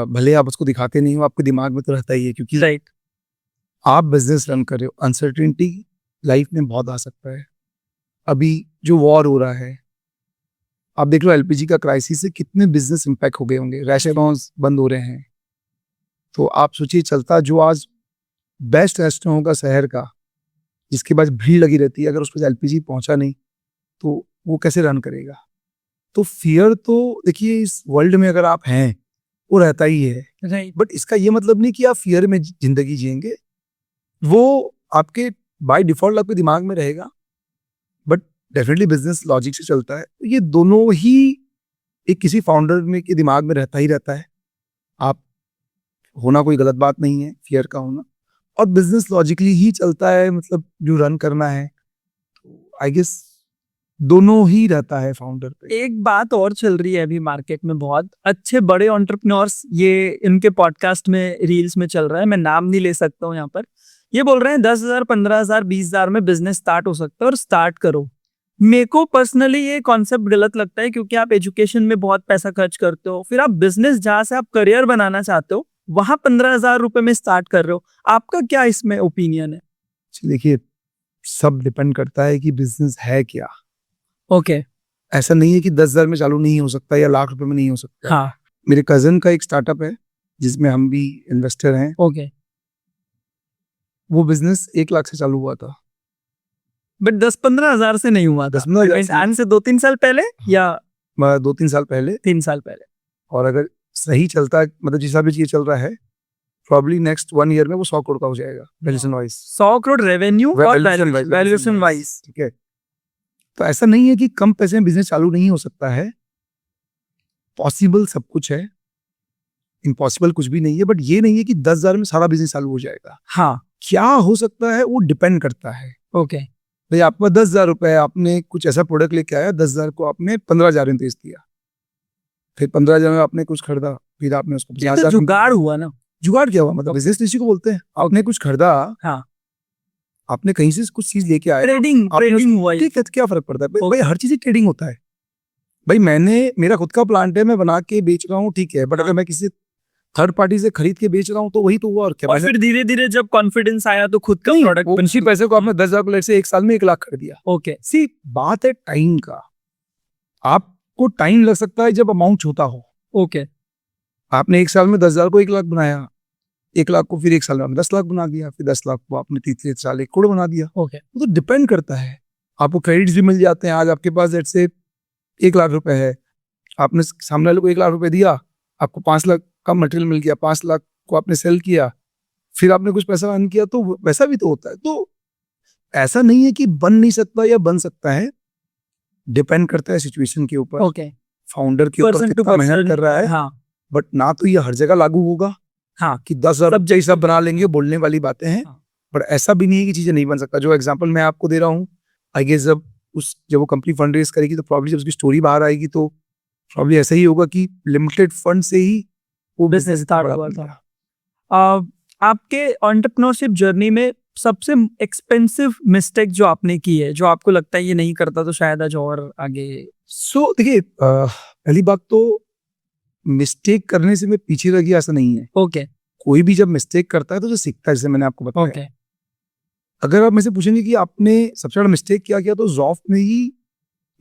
भले आप उसको दिखाते नहीं हो, आपके दिमाग में तो रहता ही है, क्योंकि राइट। आप बिजनेस रन कर रहे हो। अनसर्टेनिटी लाइफ में बहुत आ सकता है। अभी जो वॉर हो रहा है, आप देख लो LPG का क्राइसिस से कितने बिजनेस इंपैक्ट हो गए होंगे। रेस्टोरेंट्स बंद हो रहे हैं। तो आप सोचिए, चलता जो आज बेस्ट रेस्टोरेंट होगा शहर का, जिसके पास भीड़ लगी रहती है, अगर उसके पास LPG पहुंचा नहीं तो वो कैसे रन करेगा? तो फियर तो देखिए इस वर्ल्ड में अगर आप हैं वो रहता ही है। राइट। बट इसका ये मतलब नहीं कि आप फियर में जिंदगी जिएंगे। वो आपके बाय डिफॉल्ट आपके दिमाग में रहेगा, बट डेफिनेटली बिजनेस लॉजिक से चलता है। ये दोनों ही एक किसी फाउंडर में के दिमाग में रहता ही रहता है। आप होना कोई गलत बात नहीं है, फियर का होना, और बिजनेस लॉजिकली ही चलता है, मतलब जो रन करना है। आई गेस दोनों ही रहता है फाउंडर पे। एक बात और चल रही है अभी मार्केट में, बहुत अच्छे बड़े एंटरप्रेन्योर्स, ये इनके पॉडकास्ट में, रील्स में चल रहा है, मैं नाम नहीं ले सकता हूँ यहाँ पर, ये बोल रहे हैं 10,000 15,000 20,000 में बिजनेस स्टार्ट हो सकता है और स्टार्ट करो। मेरे को पर्सनली ये कॉन्सेप्ट गलत लगता है, क्योंकि आप एजुकेशन में बहुत पैसा खर्च करते हो, फिर आप बिजनेस जहाँ से आप करियर बनाना चाहते हो वहां 15,000 रुपए में स्टार्ट कर रहे हो। आपका क्या इसमें ओपिनियन है? देखिए, सब डिपेंड करता है कि बिजनेस है क्या। ओके। ऐसा नहीं है कि 10,000 में चालू नहीं हो सकता या लाख रुपए में नहीं हो सकता। हाँ। मेरे कजन का एक स्टार्टअप है जिसमें हम भी इन्वेस्टर हैं। ओके। वो बिजनेस 1 लाख से चालू हुआ था, बट 10-15 हजार से नहीं हुआ था। 10-15 हजार आज से 2-3 साल पहले या 2-3 साल पहले। 3 साल पहले। और अगर सही चलता है, मतलब जिस हिसाब से ये चल रहा है, प्रॉब्ली नेक्स्ट 1 ईयर में वो 100 करोड़ का हो जाएगा वैल्यूएशन वाइज। 100 करोड़ रेवेन्यू और वैल्यूएशन वाइज। ठीक है, तो ऐसा नहीं है कि कम पैसे में बिजनेस चालू नहीं हो सकता है। पॉसिबल सब कुछ है, इम्पॉसिबल कुछ भी नहीं है। बट ये नहीं है कि 10,000 में सारा बिजनेस चालू हो जाएगा। हाँ। क्या हो सकता है वो डिपेंड करता है। ओके। भाई आपका 10,000 रुपए है, आपने कुछ ऐसा प्रोडक्ट लेके आया, 10,000 को आपने 15,000 में बेच दिया, फिर 15,000 में आपने कुछ खरीदा, फिर आपने उसको 50,000 जुगाड़ हुआ ना। जुगाड़ क्या हुआ? मतलब बिजनेस इसी को बोलते हैं। आपने कुछ खरीदा, हाँ, आपने कहीं से कुछ चीज लेके आए, ट्रेडिंग हुआ। ठीक है, तो क्या फर्क पड़ता है भाई? हर चीज ट्रेडिंग होता है भाई। मेरा खुद का प्लांट है, मैं बना के बेच रहा हूँ, ठीक है, बट अगर मैं किसी थर्ड पार्टी से खरीद के बेच रहा हूँ तो वही तो हुआ। और क्या? और फिर धीरे धीरे जब कॉन्फिडेंस आया तो खुद का प्रोडक्ट, उसी पैसे को आपने 10,000 को लेट से 1 साल में 1 लाख कर दिया। ओके। सी बात है टाइम का। आपको टाइम लग सकता है जब अमाउंट छोटा हो। ओके। आपने 1 साल में 10,000 को 1 लाख बनाया, 1 लाख को फिर 1 साल में आपने 10 लाख बना दिया, फिर 10 लाख को आपने 3 साल 1 करोड़ बना दिया। ओके। वो तो डिपेंड करता है। आपको क्रेडिट्स भी मिल जाते हैं। आज आपके पास लेट से 1 लाख रुपए है, आपने सामने वाले को 1 लाख रुपए दिया, आपको 5 लाख का मटेरियल मिल गया, 5 लाख को आपने सेल किया, फिर आपने कुछ पैसा अर्न किया, तो वैसा भी तो होता है। तो ऐसा नहीं है कि बन नहीं सकता या बन सकता है, डिपेंड करता है सिचुएशन के ऊपर, ओके, फाउंडर के ऊपर कितना मेहनत कर रहा है। हाँ, बट ना तो ये हर जगह लागू होगा हाँ, कि 10,000 सब जैसा बना लेंगे, बोलने वाली बातें हैं। हाँ। बट ऐसा भी नहीं है कि चीजें नहीं बन सकता। जो एग्जांपल मैं आपको दे रहा हूँ, आई गेस जब वो कंपनी फंड रेज करेगी तो प्रॉब्लली जब उसकी स्टोरी बाहर आएगी तो प्रॉब्लली ऐसा ही होगा कि लिमिटेड फंड से ही वो बिजनेस स्टार्ट बड़ा हुआ बन था। गया। आपके एंटरप्रेन्योरशिप जर्नी में सबसे एक्सपेंसिव मिस्टेक जो आपने की है, जो आपको लगता है ये नहीं करता तो शायद आज और आगे। सो देखिए, पहली बात तो मिस्टेक करने से मैं पीछे रह गया, ऐसा नहीं है। ओके कोई भी जब मिस्टेक करता है तो जो सीखता है, जैसे मैंने आपको बताया। ओके अगर आप मुझसे पूछेंगे कि आपने सबसे बड़ा मिस्टेक क्या किया, तो जॉफ में ही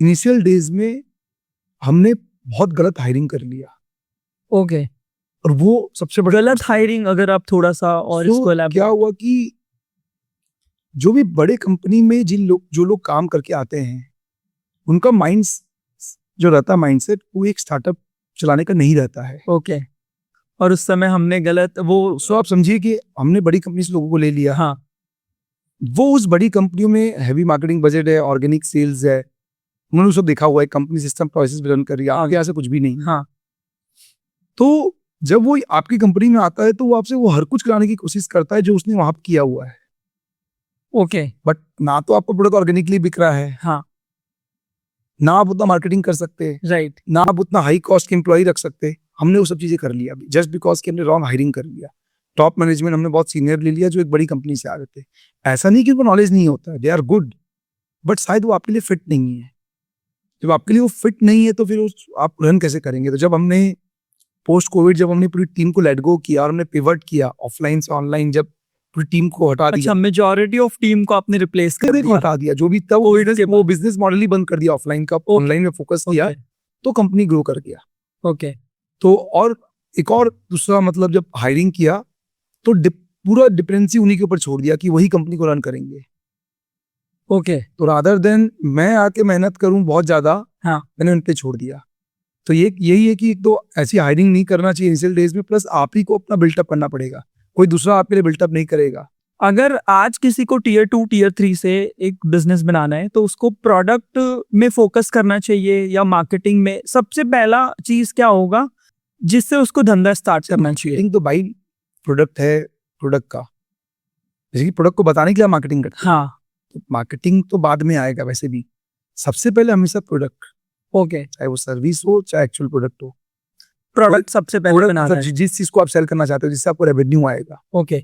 इनिशियल डेज में हमने बहुत गलत हायरिंग कर लिया, ओके। और वो सबसे बड़ा गलत हायरिंग, अगर आप थोड़ा सा और तो इसको elaborate- क्या हुआ कि जो भी बड़े कंपनी में जो लोग काम करके आते हैं, उनका माइंड जो रहता है, माइंडसेट, वो एक स्टार्टअप चलाने का नहीं रहता है। ओके। और उस समय हमने गलत वो। सो आप समझिए कि हमने बड़ी कंपनी से लोगों को ले लिया। हाँ वो उस बड़ी कंपनियों में हैवी मार्केटिंग बजट है, ऑर्गेनिक सेल्स है, उन्होंने सब देखा हुआ है, कंपनी सिस्टम प्रोसेस भी रन कर रही है, आपके यहाँ से कुछ भी नहीं। हाँ तो जब वो आपकी कंपनी में आता है तो वो आपसे वो हर कुछ कराने की कोशिश करता है जो उसने वहां किया हुआ है। ओके बट ना तो आपका प्रोडक्ट ऑर्गेनिकली बिक रहा है, हाँ ना आप उतना मार्केटिंग कर सकते, राइट। ना आप उतना हाई कॉस्ट के एम्प्लॉय रख सकते। हमने वो सब चीजें कर लिया अभी, जस्ट बिकॉज कि हमने रॉन्ग हायरिंग कर लिया। टॉप मैनेजमेंट हमने बहुत सीनियर ले लिया जो एक बड़ी कंपनी से आ रहे थे। ऐसा नहीं कि उनको नॉलेज नहीं होता है, दे आर गुड, बट शायद वो आपके लिए फिट नहीं है। जब आपके लिए वो फिट नहीं है तो फिर आप रन कैसे करेंगे। तो जब हमने पोस्ट कोविड, जब हमने पूरी टीम को लेट गो किया और हमने पिवट किया ऑफलाइन से ऑनलाइन, जब पूरी टीम को हटा अच्छा, दिया, मेजॉरिटी ऑफ टीम को आपने रिप्लेस कर को दिया। हटा दिया, जो भी तब वो बिजनेस मॉडल ही बंद कर दिया, ऑफलाइन का ऑनलाइन में फोकस किया, तो कंपनी ग्रो कर गया। ओके तो और एक और दूसरा मतलब, जब हायरिंग किया तो पूरा डिपेंडेंसी उन्हीं के ऊपर छोड़ दिया कि वही कंपनी को रन करेंगे। ओके तो रादर देन मैं आके मेहनत करूं बहुत ज्यादा, हाँ मैंने उन पे छोड़ दिया। तो यही है कि एक तो ऐसी हायरिंग नहीं करना चाहिए इनिशियल डेज में, प्लस आप ही को अपना बिल्टअप करना पड़ेगा, कोई दूसरा आपके लिए बिल्टअप नहीं करेगा। अगर आज किसी को टीयर 2 टीयर 3 से एक बिजनेस बनाना है तो उसको प्रोडक्ट में फोकस करना चाहिए या मार्केटिंग में? सबसे पहला चीज क्या होगा जिससे उसको धंधा स्टार्ट करना चाहिए? मार्केटिंग तो भाई प्रोडक्ट है, प्रोडक्ट का जैसे कि प्रोडक्ट को बताने के लिए मार्केटिंग करते हैं, हाँ तो मार्केटिंग तो बाद में आएगा। वैसे भी सबसे पहले हमेशा प्रोडक्ट, ओके। चाहे वो सर्विस हो चाहे एक्चुअल प्रोडक्ट हो, प्रोडक्ट सबसे पहले प्रोडक्ट बनाना मतलब है। जिस चीज को आप सेल करना चाहते हो, जिससे आपको रेवेन्यू आएगा। ओके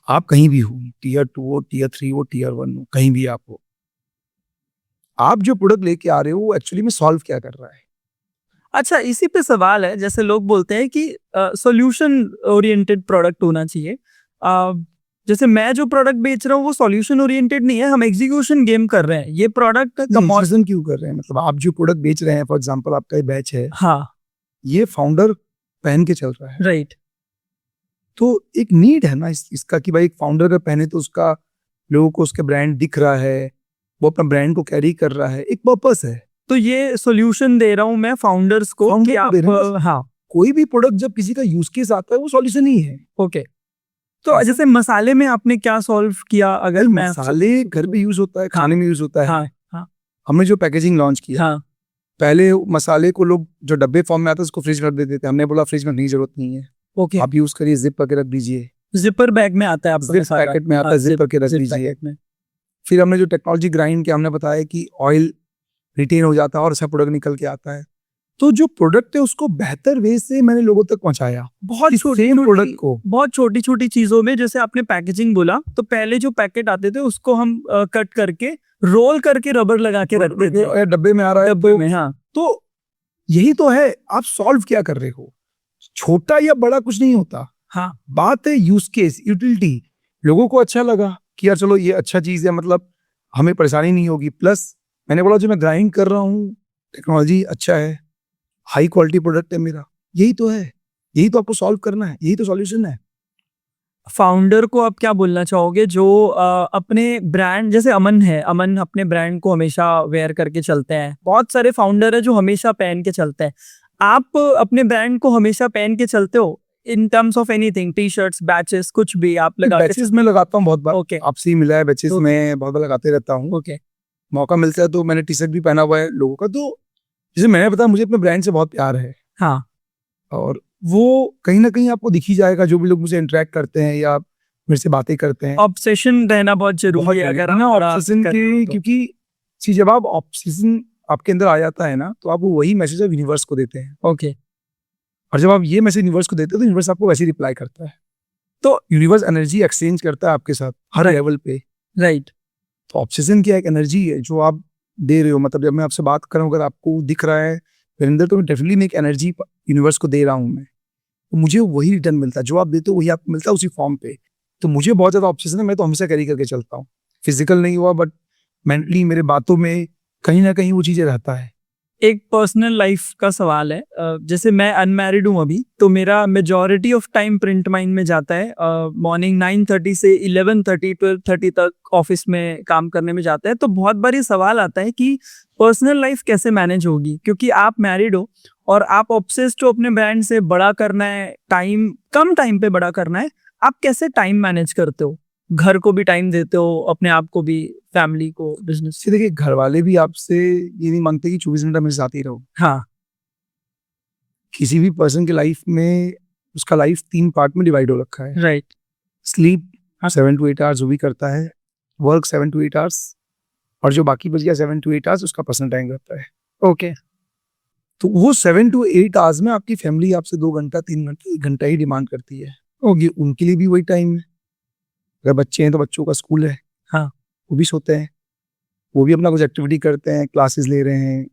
आप कहीं भी हो, टीयर 2 हो, टीयर 3 हो, टीयर 1 हो, कहीं भी आप हो, आप जो प्रोडक्ट लेके आ रहे हो वो एक्चुअली में सॉल्व क्या कर रहा है। अच्छा, इसी पे सवाल है। जैसे लोग बोलते हैं कि सॉल्यूशन ओरिएंटेड प्रोडक्ट होना चाहिए। जैसे मैं जो प्रोडक्ट बेच रहा हूँ वो सॉल्यूशन ओरिएंटेड नहीं है, हम एग्जीक्यूशन गेम कर रहे हैं। ये प्रोडक्ट कंपैरिजन क्यों कर रहे हैं? मतलब आप जो प्रोडक्ट बेच रहे हैं, फॉर एग्जांपल आपका ये बैच है, हाँ ये फाउंडर पहन के चल रहा है, राइट। तो एक नीड है ना इसका कि भाई एक फाउंडर का पहने तो उसका लोगों को उसके ब्रांड दिख रहा है, वो अपना ब्रांड को कैरी कर रहा है, एक पर्पस है। तो ये सॉल्यूशन दे रहा हूँ मैं फाउंडर्स को Founder कि को आप दे रहे हैं। हाँ कोई भी प्रोडक्ट जब किसी का यूज केस आता है वो सॉल्यूशन ही है। ओके। तो जैसे मसाले में आपने क्या सॉल्व किया? अगर मैं मसाले घर पे यूज होता है, खाने में यूज होता है। हाँ हाँ हमने जो पैकेजिंग लॉन्च किया, हाँ पहले मसाले को लोग जो डब्बे फॉर्म में आता है उसको फ्रिज में रख देते थे, हमने बोला फ्रिज में नहीं जरूरत नहीं है, ओके। आप यूज करिए, जिप करके रख दीजिए, जिपर बैग में आता है आपका जिप सारा? पैकेट में आता है, हाँ, जिप करके रख zip दीजिए। पैकेट में। फिर हमने जो टेक्नोलॉजी ग्राइंड किया, हमने बताया कि ऑयल रिटेन हो जाता है और अच्छा प्रोडक्ट निकल के आता है। तो जो प्रोडक्ट है उसको बेहतर वे से मैंने लोगों तक पहुंचाया, बहुत सेम प्रोडक्ट को। बहुत छोटी छोटी चीजों में, जैसे आपने पैकेजिंग बोला, तो पहले जो पैकेट आते थे उसको हम कट करके रोल करके रबर लगा के रखते थे डब्बे में आ रहा है डब्बे में। हाँ तो यही तो है, आप सॉल्व क्या कर रहे हो। छोटा या बड़ा कुछ नहीं होता, हाँ बात है यूज केस, यूटिलिटी। लोगों को अच्छा लगा कि यार चलो ये अच्छा चीज है, मतलब हमें परेशानी नहीं होगी। प्लस मैंने बोला जो मैं ग्राइंड कर रहा हूँ टेक्नोलॉजी अच्छा है, हाई क्वालिटी प्रोडक्ट है मेरा, यही तो है, यही तो आपको सॉल्व करना है, यही तो सॉल्यूशन है। फाउंडर को आप क्या बोलना चाहोगे जो अपने ब्रांड, जैसे अमन है, अमन अपने ब्रांड को हमेशा वेयर करके चलते हैं, बहुत सारे फाउंडर है जो हमेशा पहन के चलते हैं, आप अपने ब्रांड को हमेशा पहन के चलते हो in terms of anything? T shirts, batches, कुछ भी आप लगा के? बैचेस में लगाता हूँ बहुत बार, ओके आपसे ही मिला है, बैचेस Okay. में बहुत बार लगाते रहता हूँ। ओके मौका मिलता है तो मैंने टी शर्ट भी पहना हुआ है लोगों का। तो जैसे मैंने बताया, मुझे अपने ब्रांड से बहुत प्यार है, हाँ और वो कहीं ना कहीं आपको दिख ही जाएगा। जो भी लोग मुझे इंटरेक्ट करते हैं या मेरे से बातें करते हैं। ऑब्सेशन रहना बहुत जरूरी है अगर ना आप ऑब्सेशन कर- के, तो- क्योंकि सी जब आप ऑब्सेशन आपके अंदर आ जाता है ना, तो आप वही मैसेज अब यूनिवर्स को देते हैं, ओके, और जब आप ये मैसेज यूनिवर्स को देते हो तो यूनिवर्स आपको वैसे ही रिप्लाई करता है। तो यूनिवर्स एनर्जी एक्सचेंज करता है आपके साथ हर Right. लेवल पे। राइट, तो ऑब्सेशन क्या एक एनर्जी है जो आप दे रहे हो। मतलब जब मैं आपसे बात कर रहा हूँ, अगर आपको दिख रहा है मेरे अंदर, तो डेफिनेटली मैं एक एनर्जी यूनिवर्स को दे रहा हूँ मैं, तो मुझे वही रिटर्न मिलता है। जो आप देते हो वही आपको मिलता है उसी फॉर्म पे। तो मुझे बहुत ज्यादा ऑब्सेशन है, मैं तो हमेशा कैरी करके चलता हूँ। फिजिकल नहीं हुआ बट मेंटली मेरे बातों में कहीं ना कहीं वो चीजें रहता है। एक पर्सनल लाइफ का सवाल है। जैसे मैं अनमैरिड हूँ अभी, तो मेरा majority of time print mind में जाता है। मॉर्निंग 9:30 से 11:30 12:30 तक ऑफिस में काम करने में जाता है। तो बहुत बार ये सवाल आता है कि पर्सनल लाइफ कैसे मैनेज होगी, क्योंकि आप मैरिड हो और आप ऑब्सेस्ड हो अपने ब्रांड से बड़ा करना है, टाइम कम टाइम पे बड़ा करना है। आप कैसे टाइम मैनेज करते हो? घर को भी टाइम देते हो, अपने आप को भी, फैमिली को, बिजनेस? से देखिए, घर वाले भी आपसे ये नहीं मांगते कि 24 घंटा मेरे साथ ही रहो। हाँ, किसी भी पर्सन की लाइफ में उसका लाइफ 3 पार्ट में डिवाइड हो रखा है। राइट, स्लीप 7 to 8 आवर्स वो भी करता है, वर्क 7 to 8 आवर्स, और जो बाकी बच गया 7 to 8 आवर्स उसका पर्सनल टाइम रहता है। ओके, तो वो 7 to 8 आवर्स में आपकी फैमिली आपसे 2 घंटा 3 घंटा 1 घंटा ही डिमांड करती है। ओके, उनके लिए भी वही टाइम है। अगर बच्चे हैं तो बच्चों का स्कूल है, हाँ, वो भी सोते हैं, वो भी अपना कुछ एक्टिविटी करते हैं, क्लासेस ले रहे हैं,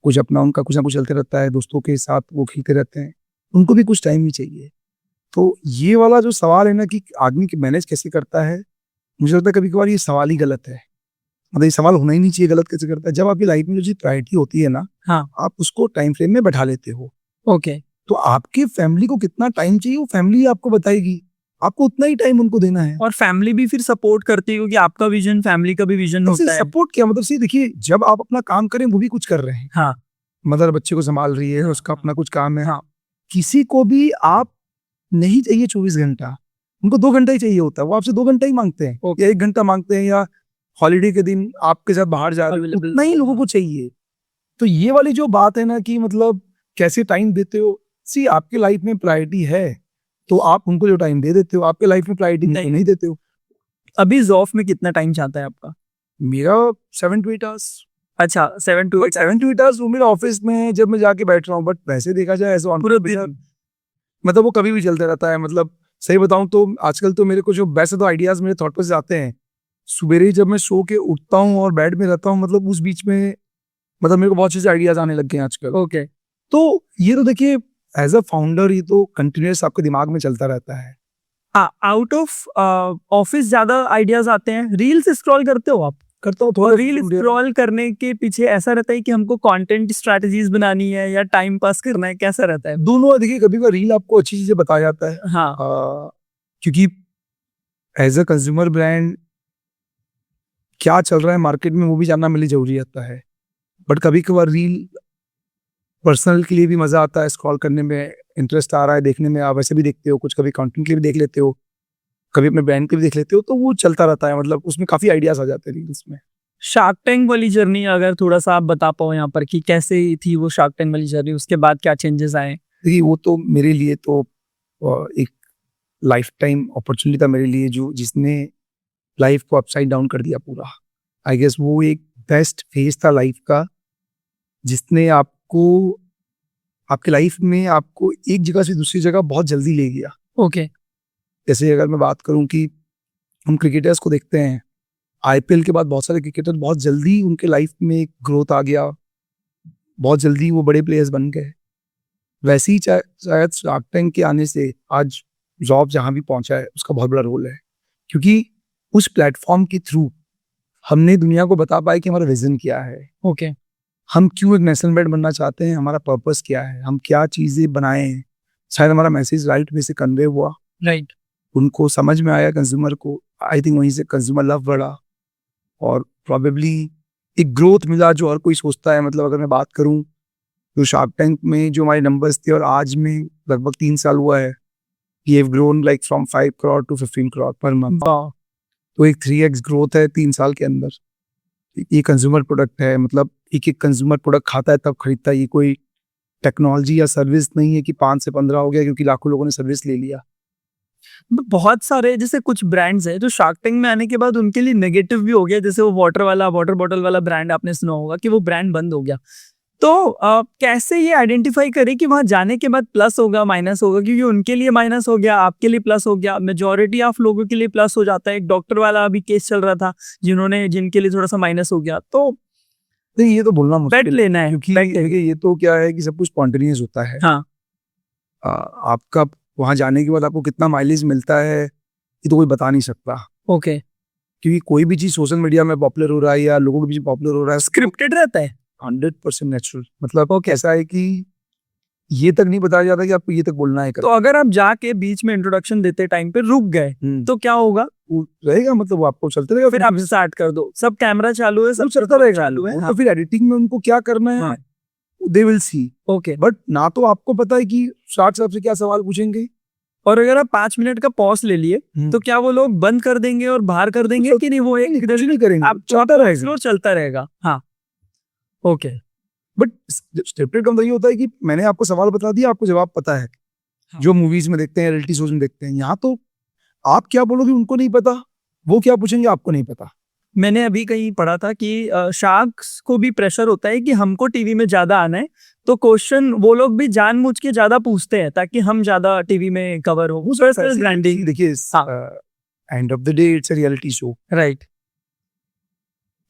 कुछ अपना उनका कुछ ना कुछ चलते रहता है, दोस्तों के साथ वो खेलते रहते हैं, उनको भी कुछ टाइम ही चाहिए। तो ये वाला जो सवाल है ना कि आदमी मैनेज कैसे करता है, मुझे लगता है कभी कभार ये सवाल ही गलत है। मतलब ये सवाल होना ही नहीं चाहिए, गलत कैसे करता है। जब आपकी लाइफ में जो चीज प्रायोरिटी होती है ना, हाँ, आप उसको टाइम फ्रेम में बैठा लेते हो। ओके, तो आपके फैमिली को कितना टाइम चाहिए वो फैमिली आपको बताएगी, आपको उतना ही टाइम उनको देना है। और फैमिली भी फिर सपोर्ट करती है, क्योंकि आपका विजन फैमिली का भी विजन होता है। सपोर्ट क्या मतलब, सी देखिए, जब आप अपना काम करें वो भी कुछ कर रहे हैं, हाँ, मदर बच्चे को संभाल रही है, उसका अपना कुछ काम है। हाँ, किसी को भी आप नहीं चाहिए 24 घंटा, उनको 2 घंटा ही चाहिए होता है। वो आपसे 2 घंटा ही मांगते हैं, या 1 घंटा मांगते हैं, या हॉलीडे के दिन आपके साथ बाहर जा रहे हैं, Available। उतना ही लोगों को चाहिए। तो ये वाली जो बात है ना कि मतलब कैसे टाइम देते हो, सी आपके लाइफ में प्रायोरिटी है तो आप उनको जो टाइम दे देते हो, आपके लाइफ में प्रायोरिटी नहीं देते हो। अभी जॉफ में कितना टाइम चाहता है आपका? मेरा 7 to 8 आवर्स। अच्छा, 7 to 8। 7 to 8 आवर्स वो मेरे ऑफिस में है जब मैं जाके बैठ रहा हूँ, बट वैसे देखा जाए ऐसा पूरा दिन? मतलब वो कभी भी चलता रहता है। मतलब सही बताऊं तो आजकल तो मेरे को जो वैसे तो आइडियाज मेरे थॉट प्रोसेस आते हैं सुबह ही, जब मैं सो के उठता हूँ और बेड में रहता हूँ, मतलब उस बीच में मतलब मेरे को बहुत अच्छे आइडियाज आने लग गए हैं आजकल। ओके, तो ये तो देखिए, एज अ फाउंडर ये तो कंटिन्यूअस आपके दिमाग में चलता रहता है। हाँ, आउट ऑफ ऑफिस ज्यादा आइडियाज आते हैं। रील्स स्क्रॉल करते हो आप? करता हूँ और थोड़ा रील स्क्रॉल करने के पीछे ऐसा रहता है कि हमको कंटेंट स्ट्रेटजीज बनानी है या टाइम पास करना है, कैसा रहता है? दोनों। देखिए, कभी कभी रील आपको अच्छी चीजें बताया जाता है, हाँ, क्योंकि एज अ कंज्यूमर ब्रांड क्या चल रहा है मार्केट में वो भी जानना मेरे लिए जरूरी रहता है। बट कभी कभार रील पर्सनल के लिए भी मजा आता है, स्क्रॉल करने में इंटरेस्ट आ रहा है, देखने में आप वैसे भी देखते हो, कुछ कभी कंटेंट के लिए भी देख लेते हो, कभी अपने ब्रांड के भी देख लेते हो, तो वो चलता रहता है। मतलब उसमें काफी आइडियाज आ जाते हैं रील्स में। शार्क टैंक वाली जर्नी अगर थोड़ा सा आप बता पाओ यहाँ पर कि कैसे थी वो शार्क टैंक वाली जर्नी, उसके बाद क्या चेंजेस आए? देखिए, वो तो मेरे लिए तो एक लाइफ टाइम अपॉर्चुनिटी था मेरे लिए, जो जिसने लाइफ को अपसाइड डाउन कर दिया पूरा। आई गेस वो एक बेस्ट फेज था लाइफ का, जिसने आपको आपके लाइफ में आपको एक जगह से दूसरी जगह बहुत जल्दी ले गया। ओके, जैसे अगर मैं बात करूं कि हम क्रिकेटर्स को देखते हैं, आईपीएल के बाद बहुत सारे क्रिकेटर बहुत जल्दी उनके लाइफ में एक ग्रोथ आ गया, बहुत जल्दी वो बड़े प्लेयर्स बन गए। वैसे ही शायद शार्क टैंक के आने से आज जॉब जहां भी पहुंचा है उसका बहुत बड़ा रोल है, क्योंकि उस प्लेटफॉर्म के थ्रू हमने दुनिया को बता पाए कि हमारा विजन क्या है, ओके, हम क्यों एक नेशनल ब्रांड बनना चाहते हैं, हमारा पर्पस क्या है, हम क्या चीजें बनाए हैं। शायद हमारा मैसेज राइट वे से कन्वे हुआ, राइट, उनको समझ में आया कंज्यूमर को। आई थिंक वहीं से कंज्यूमर लव बढ़ा और प्रोबेबली एक ग्रोथ मिला जो हर कोई सोचता है। मतलब अगर मैं बात करूं तो शार्क टैंक में जो हमारे नंबर्स थे और आज में लगभग 3 साल हुआ है, ये have grown like from 5 crore to 15 crore per month. तो एक 3x ग्रोथ है 3 साल के अंदर। ये कंज्यूमर प्रोडक्ट है, मतलब एक एक कंज्यूमर प्रोडक्ट खाता है तब खरीदता है। ये कोई टेक्नोलॉजी या सर्विस नहीं है कि 5 से 15 हो गया क्योंकि लाखों लोगों ने सर्विस ले लिया। बहुत सारे जैसे कुछ ब्रांड्स हैं जो शार्क टैंक में आने के बाद उनके लिए नेगेटिव भी हो गया, जैसे वो वाटर बॉटल वाला ब्रांड आपने सुना होगा कि वो ब्रांड बंद हो गया। तो कैसे ये आइडेंटिफाई करें कि वहां जाने के बाद प्लस होगा माइनस होगा, क्योंकि उनके लिए माइनस हो गया, आपके लिए प्लस हो गया, मेजोरिटी ऑफ लोगों के लिए प्लस हो जाता है। एक डॉक्टर वाला अभी केस चल रहा था जिनके लिए थोड़ा सा माइनस हो गया। तो नहीं, ये तो बोलना बेट मुश्किल है, लेना है क्योंकि bet देखिए ये तो क्या है कि सब कुछ स्पॉन्टेनियस होता है। हाँ आपका वहां जाने के बाद आपको कितना माइलेज मिलता है ये तो कोई बता नहीं सकता, ओके, क्योंकि कोई भी चीज सोशल मीडिया में पॉपुलर हो रहा है या लोगों के बीच पॉपुलर हो रहा है, स्क्रिप्टेड रहता है। 100% नेचुरल। मतलब कैसा है कि ये तक नहीं बताया जाता कि आपको ये तक बोलना है तो अगर आप जाके बीच में इंट्रोडक्शन देते टाइम पे रुक गए तो क्या होगा? वो रहेगा, मतलब वो आपको चलते रहेगा, फिर आप स्टार्ट कर दो, सब कैमरा चालू है, सब चलता रहेगा चालू है। तो फिर एडिटिंग में उनको क्या करना है हाँ। They will see. Okay, but ना तो आपको पता है कि शार्क साहब से क्या सवाल पूछेंगे, और अगर आप 5 मिनट का पॉज ले लिए तो क्या वो लोग बंद कर देंगे और बाहर कर देंगे कि नहीं? वो एक कुछ नहीं करेंगे, आप चलता रहेगा। फ्लो चलता रहेगा। हाँ ओके, बट स्क्रिप्टेड का मतलब ये होता है कि मैंने आपको सवाल बता दिया, आपको जवाब पता है। हाँ। जो मूवीज में देखते हैं, रियलिटी शोज में देखते हैं, यहाँ तो आप क्या बोलोगे उनको नहीं पता, वो क्या पूछेंगे आपको नहीं पता। मैंने अभी कहीं पढ़ा था कि शार्क्स को भी प्रेशर होता है कि हमको टीवी में ज्यादा आना है, तो क्वेश्चन वो लोग भी जानबूझ के ज्यादा पूछते हैं ताकि हम ज्यादा टीवी में कवर हो। Personal branding. देखिए, end of the day it's a reality show, right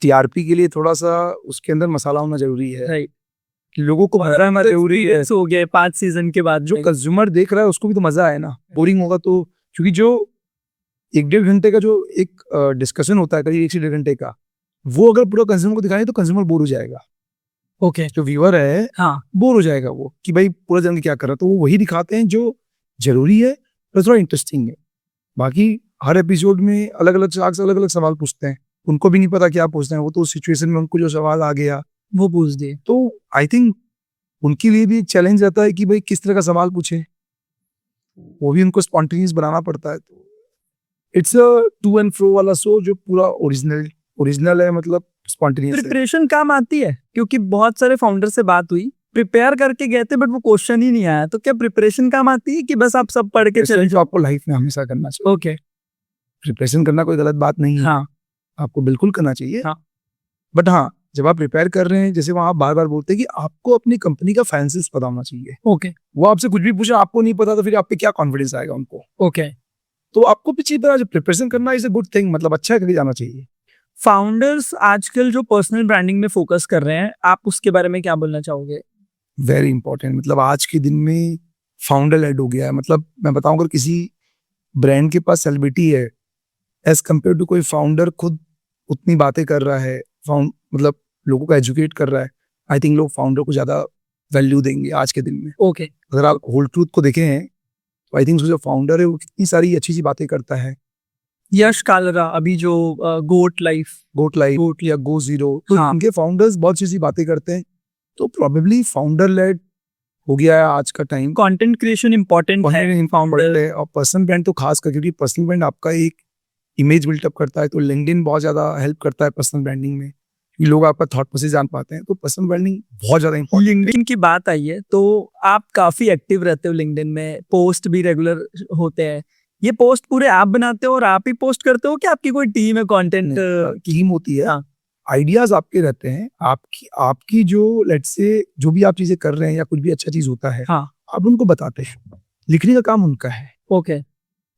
TRP के लिए थोड़ा सा उसके अंदर मसाला होना जरूरी है, राइट, लोगों को मजा आना जरूरी है। हो गए 5 सीजन के बाद जो कंज्यूमर देख रहा है उसको भी तो मजा आए ना, बोरिंग होगा तो, क्योंकि जो 1-1.5 घंटे का जो एक डिस्कशन होता है करीब 1 से 1.5 घंटे का, वो अगर पूरा कंज्यूमर को दिखाएं तो कंज्यूमर बोर हो जाएगा। ओके, जो व्यूअर है हाँ बोर हो जाएगा वो कि भाई पूरा जन क्या कर रहा है, तो वो वही दिखाते हैं जो जरूरी है और थोड़ा इंटरेस्टिंग है। बाकी हर एपिसोड में अलग अलग शार्क्स अलग अलग सवाल पूछते हैं, उनको भी नहीं पता क्या पूछते हैं, वो तो उस सिचुएशन में उनको जो सवाल आ गया वो पूछ दिए। तो आई थिंक उनके लिए भी एक चैलेंज रहता है कि भाई किस तरह का सवाल पूछे, वो भी उनको स्पॉन्टेनियस बनाना पड़ता है। तो it's a to and fro वाला शो जो पूरा ओरिजिनल है, मतलब स्पॉन्टेनियस है। प्रिपरेशन काम आती है, क्योंकि बहुत सारे फाउंडर से बात हुई, प्रिपेयर करके गए थे बट वो क्वेश्चन ही नहीं आया, तो क्या प्रिपरेशन काम आती है कि बस आप सब पढ़ के चले जो आपको लाइफ में हमेशा करना चाहिए। ओके, प्रिपरेशन करना कोई गलत बात नहीं है, हाँ आपको बिल्कुल करना चाहिए। हाँ। बट हाँ, जब आप प्रिपेयर कर रहे हैं, जैसे वहां बार बार बोलते हैं कि आपको अपनी कंपनी का फाइनेंस पता होना चाहिए। ओके वो आपसे कुछ भी पूछे, आपको नहीं पता तो फिर आप पे क्या कॉन्फिडेंस आएगा उनको। ओके। तो आपको पीछे तरह प्रिपरेशन करना इज अ गुड थिंग, मतलब अच्छा करके जाना चाहिए। फाउंडर्स आजकल जो पर्सनल ब्रांडिंग में फोकस कर रहे हैं, आप उसके बारे में क्या बोलना चाहोगे? वेरी इंपॉर्टेंट, मतलब आज के दिन में फाउंडर लेड हो गया है। मतलब मैं बताऊं, अगर किसी ब्रांड के पास सेलिब्रिटी है एज कम्पेयर टू कोई फाउंडर खुद उतनी बातें कर रहा है, मतलब लोगों को एजुकेट कर रहा है, आई थिंक लोग फाउंडर को ज्यादा वैल्यू देंगे आज के दिन में। ओके, अगर आप होल ट्रूथ को देखें हैं तो आई थिंक जो फाउंडर है वो कितनी सारी अच्छी सी बातें करता है। यश कालरा अभी जो गोट लाइफ या गो जीरो, तो हाँ। इनके फाउंडर्स बहुत सी बातें करते हैं। तो प्रोबेबली फाउंडर लेड हो गया है आज का टाइम। कंटेंट क्रिएशन इंपॉर्टेंट है फाउंडर, और पर्सनल ब्रांड तो खास कर, क्योंकि पर्सनल ब्रांड आपका एक इमेज बिल्टअप करता है। तो लिंक्डइन बहुत ज्यादा हेल्प करता है पर्सनल ब्रांडिंग में, कि लोग आपका थॉट प्रोसेस जान पाते हैं। तो पर्सनल ब्रांडिंग बहुत ज्यादा इंपॉर्टेंट है। लिंक्डइन की बात आई है तो आप काफी एक्टिव रहते हो लिंक्डइन में, पोस्ट भी रेगुलर होते हैं। ये पोस्ट पूरे आप बनाते हो और आप ही पोस्ट करते हो कि आपकी कोई टीम है कंटेंट? टीम होती है, हाँ। आइडियाज आपके रहते हैं, आपकी जो लेट्स से जो भी आप चीजें कर रहे हैं या कुछ भी अच्छा चीज होता है, हाँ। आप उनको बताते हैं, लिखने का काम उनका है। ओके,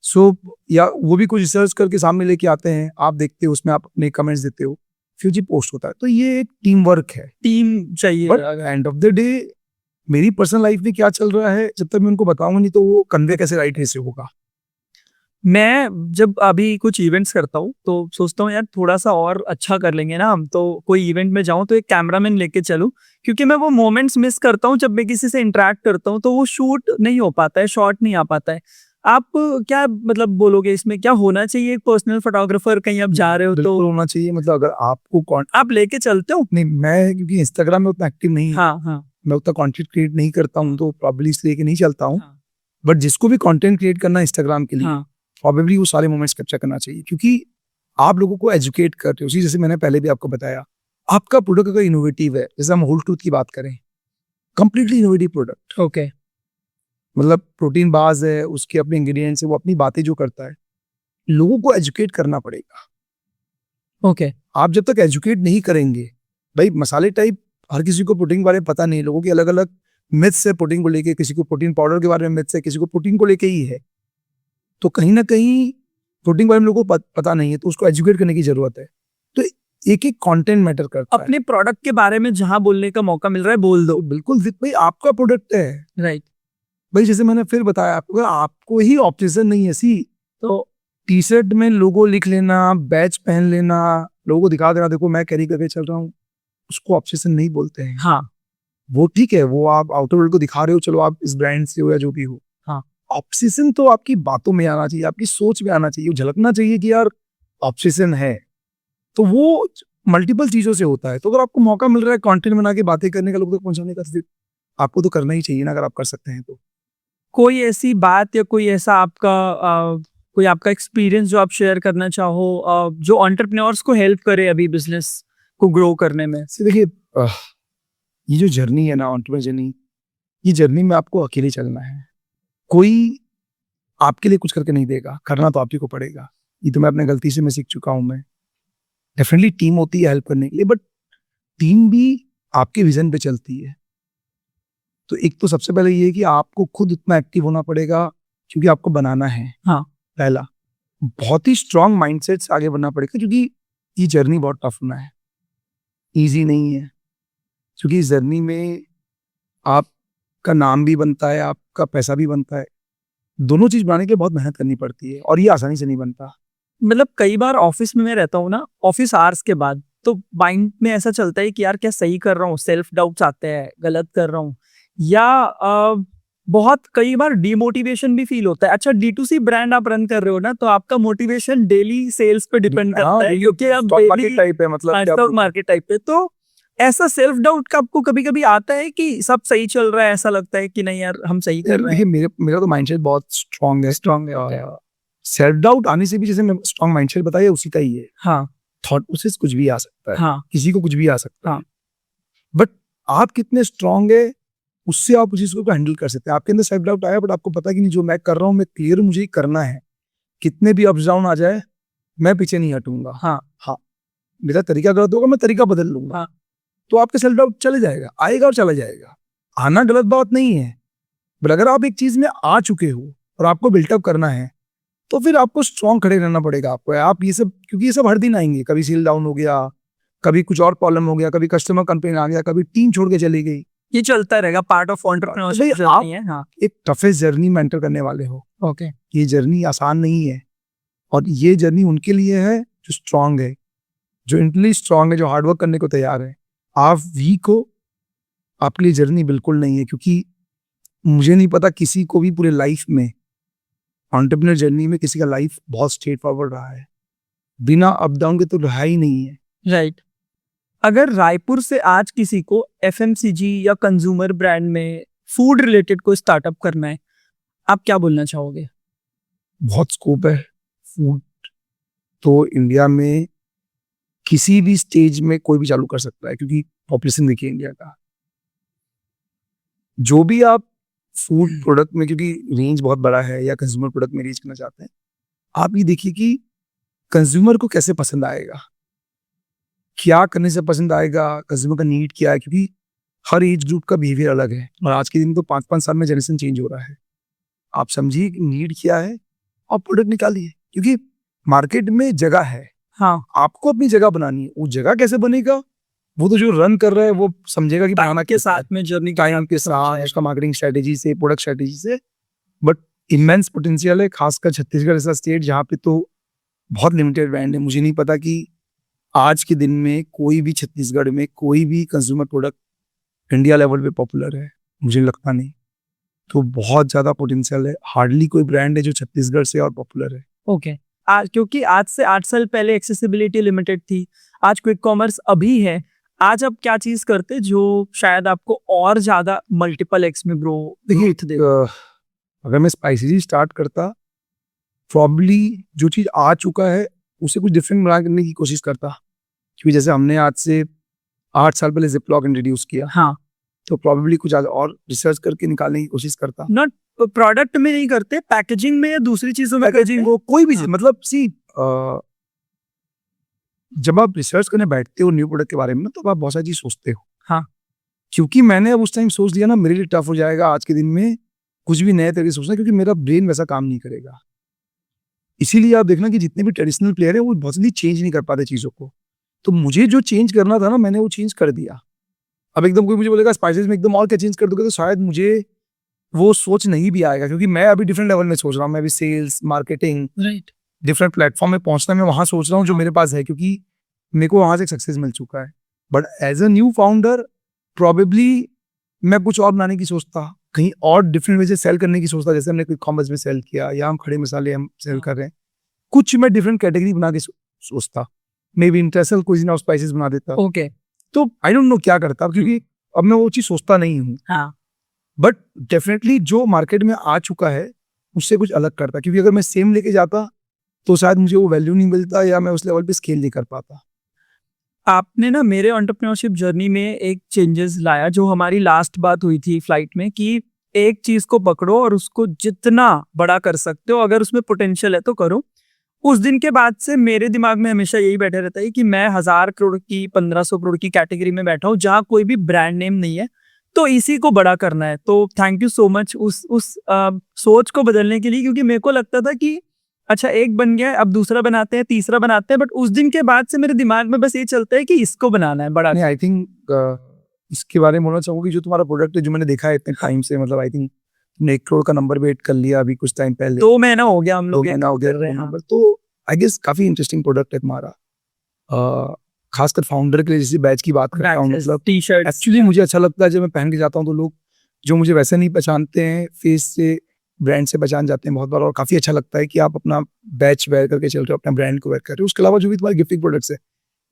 सो या वो भी कुछ रिसर्च करके सामने लेके आते हैं, आप देखते हो, उसमें आप अपने कमेंट्स देते हो, फिर जी पोस्ट होता है। तो ये एक टीम वर्क है, टीम चाहिए। But and of the day मेरी पर्सनल लाइफ में क्या चल रहा है जब तक मैं उनको बताऊंगा नहीं, तो वो कन्वे कैसे राइट वे से होगा। मैं जब अभी कुछ इवेंट्स करता हूँ तो सोचता हूँ यार थोड़ा सा और अच्छा कर लेंगे ना हम, तो कोई इवेंट में जाऊँ तो एक कैमरामैन लेके चलूँ, क्योंकि मैं वो मोमेंट्स मिस करता हूँ। जब मैं किसी से इंटरेक्ट करता हूँ तो वो शूट नहीं हो पाता है, शॉट नहीं आ पाता है। आप क्या मतलब बोलोगे इसमें, क्या होना चाहिए एक पर्सनल फोटोग्राफर? कहीं आप जा रहे हो तो होना चाहिए, मतलब अगर आपको आप लेके चलते हो? नहीं, मैं क्योंकि इंस्टाग्राम में उतना एक्टिव नहीं, हाँ हाँ, मैं उतना कंटेंट क्रिएट नहीं करता हूँ, तो प्रॉब्लली इसलिए नहीं चलता हूँ। हाँ, बट जिसको भी कंटेंट क्रिएट करना है इंस्टाग्राम के लिए, हाँ, प्रॉबेबली वो सारे मोमेंट्स कैप्चर करना चाहिए, क्योंकि आप लोगों को एजुकेट करते हो। उसी जैसे मैंने पहले भी आपको बताया, आपका प्रोडक्ट अगर इनोवेटिव है, जैसे हम होल ट्रूथ की बात करें, कंप्लीटली इनोवेटिव प्रोडक्ट, ओके, मतलब प्रोटीन बार्स है, उसके अपने इंग्रेडिएंट्स है, वो अपनी बातें जो करता है, लोगों को एजुकेट करना पड़ेगा। ओके आप जब तक एजुकेट नहीं करेंगे, भाई मसाले टाइप हर किसी को प्रोटीन के बारे में पता नहीं, लोगों की अलग अलग मिथ्स है प्रोटीन को लेके, किसी को प्रोटीन पाउडर के बारे में मिथ्स है, किसी को प्रोटीन को लेके ही है। तो कहीं ना कहीं प्रोटीन के बारे में लोगों को पता नहीं है, तो उसको एजुकेट करने की जरूरत है। तो एक एक कंटेंट मैटर करता अपने प्रोडक्ट के बारे में जहां बोलने का मौका मिल रहा है बोल दो। है। बिल्कुल भाई, आपका प्रोडक्ट है राइट। भाई, जैसे मैंने फिर बताया आपको, अगर आपको ही ऑब्सेशन नहीं है, सी तो टी शर्ट में लोगो लिख लेना, बैच पहन लेना, लोगों को दिखा देना देखो मैं कैरी करके चल रहा हूँ, उसको ऑब्सेशन नहीं बोलते हैं। हाँ वो ठीक है, वो आप आउटर वर्ल्ड को दिखा रहे हो, चलो आप इस ब्रांड से हो या जो भी हो। हाँ। ऑब्सेशन तो आपकी बातों में आना चाहिए, आपकी सोच में आना चाहिए, झलकना चाहिए कि यार ऑब्सेशन है। तो वो मल्टीपल चीजों से होता है। तो अगर आपको मौका मिल रहा है कंटेंट बना के बातें करने का, लोगों तक पहुंचाने का, तो फिर आपको तो करना ही चाहिए ना, अगर आप कर सकते हैं तो। कोई ऐसी बात या कोई ऐसा कोई आपका एक्सपीरियंस जो आप शेयर करना चाहो, जो एंटरप्रेन्योर्स को हेल्प करे अभी बिजनेस को ग्रो करने में? देखिए, ये जो जर्नी है ना, एंटरप्रेन्योर जर्नी, ये जर्नी में आपको अकेले चलना है। कोई आपके लिए कुछ करके नहीं देगा, करना तो आप ही को पड़ेगा। ये तो मैं अपने गलती से मैं सीख चुका हूं। मैं डेफिनेटली टीम होती है हेल्प करने के लिए, बट टीम भी आपके विजन पे चलती है। तो एक तो सबसे पहले ये है कि आपको खुद इतना एक्टिव होना पड़ेगा, क्योंकि आपको बनाना है। हाँ। पहला बहुत ही स्ट्रांग माइंडसेट से आगे बढ़ना पड़ेगा, क्योंकि ये जर्नी बहुत टफ होना है, इजी नहीं है। क्योंकि इस जर्नी में आपका नाम भी बनता है, आपका पैसा भी बनता है। दोनों चीज बनाने के लिए बहुत मेहनत करनी पड़ती है, और ये आसानी से नहीं बनता। मतलब कई बार ऑफिस में मैं रहता हूँ ना, ऑफिस आवर्स के बाद, तो माइंड में ऐसा चलता है कि यार क्या सही कर रहा हूँ, सेल्फ डाउट्स आते हैं, गलत कर रहा हूँ, या बहुत कई बार डीमोटिवेशन भी फील होता है। अच्छा, D2C ब्रांड आप रन कर रहे हो ना, तो आपका मोटिवेशन डेली सेल्स पे डिपेंड करता है, क्योंकि आप स्टॉक मार्केट टाइप है, मतलब क्या स्टॉक मार्केट टाइप पे। तो ऐसा सेल्फ डाउट का आपको कभी कभी आता है कि सब सही चल रहा है, ऐसा लगता है कि नहीं यार हम सही कर रहे हैं? मेरा तो माइंडसेट बहुत स्ट्रांग है। स्ट्रांग है। सेल्फ डाउट आने से भी, जैसे मैं स्ट्रांग माइंडसेट बताया, उसी का ही है। हाँ थॉट प्रोसेस कुछ भी आ सकता है, हाँ किसी को कुछ भी आ सकता हाँ। है, बट आप कितने स्ट्रांग है, उससे आप उस चीज को हैंडल कर सकते हैं। आपके अंदर सेल्फ डाउट आया, बट आपको पता है कि नहीं, जो मैं कर रहा हूँ मैं क्लियर, मुझे ही करना है, कितने भी अप्स डाउन आ जाए मैं पीछे नहीं हटूंगा। हाँ मेरा तरीका गलत होगा, मैं तरीका बदल लूंगा। हाँ। तो आपके सेल्फ डाउट चले जाएगा, आएगा और चला जाएगा। आना गलत बात नहीं है, बट अगर आप एक चीज में आ चुके हो और आपको बिल्टअप करना है, तो फिर आपको स्ट्रांग खड़े रहना पड़ेगा। आपको आप ये सब, क्योंकि ये सब हर दिन आएंगे, कभी सेल डाउन हो गया, कभी कुछ और प्रॉब्लम हो गया, कभी कस्टमर कंप्लेन आ गया, कभी टीम छोड़ के चली गई। ये चलता रहेगा, पार्ट ऑफ एंटरप्रेन्योरशिप जर्नी है। हाँ। एक टफेस्ट जर्नी में एंटर करने वाले हो। ओके। ये जर्नी आसान नहीं है, और ये जर्नी उनके लिए है जो स्ट्रांग है, जो इंटरनली स्ट्रांग है, जो हार्डवर्क करने को तैयार है। आप वीक हो, आपके लिए जर्नी बिल्कुल नहीं है। क्योंकि मुझे नहीं पता किसी को भी पूरे लाइफ में, एंटरप्रेन्योर जर्नी में किसी का लाइफ बहुत स्ट्रेट फॉरवर्ड रहा है, बिना अप डाउन के तो रहा ही नहीं है। राइट। अगर रायपुर से आज किसी को FMCG या कंज्यूमर ब्रांड में फूड रिलेटेड कोई स्टार्टअप करना है, आप क्या बोलना चाहोगे? बहुत स्कोप है। फूड तो इंडिया में किसी भी स्टेज में कोई भी चालू कर सकता है, क्योंकि पॉपुलेशन देखिए इंडिया का। जो भी आप फूड प्रोडक्ट में, क्योंकि रेंज बहुत बड़ा है, या कंज्यूमर प्रोडक्ट में रीच करना चाहते हैं, आप ये देखिए कि कंज्यूमर को कैसे पसंद आएगा, क्या करने से पसंद आएगा, कंज्यूमर का नीड क्या है। क्योंकि हर एज ग्रुप का बिहेवियर अलग है, और आज के दिन तो 5-5 साल में जनरेशन चेंज हो रहा है। आप समझिए कि नीड क्या है और प्रोडक्ट निकालिए, क्योंकि मार्केट में जगह है। हाँ। आपको अपनी जगह बनानी है। वो जगह कैसे बनेगा, वो तो जो रन कर रहा है वो समझेगा कि बनाना के साथ में जर्नी टाइम के साथ, उसका मार्केटिंग स्ट्रेटेजी से, प्रोडक्ट स्ट्रेटेजी से। बट इमेंस पोटेंशियल है, खासकर छत्तीसगढ़ ऐसा स्टेट जहाँ पे तो बहुत लिमिटेड ब्रांड है। मुझे नहीं पता कि आज के दिन में कोई भी छत्तीसगढ़ में कोई भी कंज्यूमर प्रोडक्ट इंडिया लेवल पे पॉपुलर है, मुझे लगता नहीं। तो बहुत ज्यादा पोटेंशियल है, हार्डली कोई ब्रांड है जो छत्तीसगढ़ से और पॉपुलर है। ओके। आज क्योंकि आज से 8 साल पहले एक्सेसिबिलिटी लिमिटेड थी, आज क्विक कॉमर्स अभी है। आज आप क्या चीज करते जो शायद आपको और ज्यादा मल्टीपल एक्स में ग्रो? देखिए, अगर मैं स्पाइसी स्टार्ट करता, प्रॉब्ली जो चीज आ चुका है उसे कुछ डिफरेंट बना करने की कोशिश करता। क्योंकि जैसे हमने आज से 8 साल पहले जिपलॉक इंट्रोड्यूस किया, हाँ, तो प्रॉब्ली कुछ और रिसर्च करके निकालने की कोशिश करता। नॉट प्रोडक्ट में नहीं करते, पैकेजिंग में या दूसरी चीजों में पैकेजिंग हो कोई भी हाँ। मतलब सी जब आप रिसर्च करने बैठते हो न्यू प्रोडक्ट के बारे में ना, तो आप बहुत सारी चीज सोचते हो। हाँ। क्योंकि मैंने अब उस टाइम सोच लिया ना, मेरे लिए टफ हो जाएगा आज के दिन में कुछ भी नए तरीके से सोचना, क्योंकि मेरा ब्रेन वैसा काम नहीं करेगा। इसीलिए आप देखना कि जितने भी ट्रेडिशनल प्लेयर है वो बहुत जल्दी चेंज नहीं कर पाते चीजों को। तो मुझे जो चेंज करना था ना, मैंने वो चेंज कर दिया। अब एकदम कोई मुझे बोलेगा स्पाइसेस में एकदम और क्या चेंज कर दोगे, तो शायद मुझे वो सोच नहीं भी आएगा, क्योंकि मैं अभी डिफरेंट लेवल में सोच रहा हूँ। मैं अभी sales, marketing, right. Different platform में पहुंचना, मैं वहां सोच रहा हूँ जो मेरे पास है, क्योंकि मेरे को वहां से सक्सेस मिल चुका है। But as a new founder probably मैं कुछ और बनाने की सोचता, कहीं और डिफरेंट वे से सेल करने की सोचता। जैसे हमने कोई कॉमर्स में सेल किया, या हम खड़े मसाले हम सेल कर रहे हैं, कुछ मैं डिफरेंट कैटेगरी बना के सोचता। मे बी इंटरनेशनल कुजिन और स्पाइसेस बना देता। ओके। तो आई डोंट नो क्या करता, क्योंकि अब मैं वो चीज सोचता नहीं हूँ। हाँ। बट डेफिनेटली जो मार्केट में आ चुका है उससे कुछ अलग करता, क्योंकि अगर मैं सेम लेके जाता तो शायद मुझे वो वैल्यू नहीं मिलता, या मैं उस लेवल पे स्केल नहीं कर पाता। आपने ना मेरे एंटरप्रेन्योरशिप जर्नी में एक चेंजेस लाया, जो हमारी लास्ट बात हुई थी फ्लाइट में, कि एक चीज को पकड़ो और उसको जितना बड़ा कर सकते हो, अगर उसमें पोटेंशियल है तो करो। उस दिन के बाद से मेरे दिमाग में हमेशा यही बैठा रहता है कि मैं 1000 करोड़ की 1500 करोड़ की कैटेगरी में बैठा हूँ, जहाँ कोई भी ब्रांड नेम नहीं है, तो इसी को बड़ा करना है। तो थैंक यू सो मच उस सोच को बदलने के लिए, क्योंकि मेरे को लगता था कि अच्छा एक बन गया, अब दूसरा बनाते हैं, तीसरा बनाते हैं, बट उस दिन के बाद से मेरे दिमाग में बस ये चलता है कि इसको बनाना है बड़ा। नहीं, आई थिंक इसके बारे में बोलना चाहूंगा कि जो तुम्हारा प्रोडक्ट है, जो मैंने देखा है इतने टाइम से, मतलब आई थिंक तुमने 1 करोड़ का नंबर वेट कर लिया अभी कुछ टाइम पहले, 2 महीना हो गया हम 2 लोग महीना हो गया कर रहे हैं। नंबर। तो आई गेस काफी इंटरेस्टिंग प्रोडक्ट है तुम्हारा, खासकर फाउंडर के लिए। जैसे बैच की बात करता हूँ, मतलब टी शर्ट एक्चुअली मुझे अच्छा लगता है जब मैं पहन के जाता हूँ, तो लोग जो मुझे वैसे नहीं पहचानते हैं, फेस से, ब्रांड से पहचान जाते हैं बहुत बार। और काफी अच्छा लगता है कि आप अपना बैच वेयर करके चल रहे हो, अपना ब्रांड को वेयर कर रहे हो। उसके अलावा जो भी तुम्हारे गिफ्टिंग प्रोडक्ट्स है,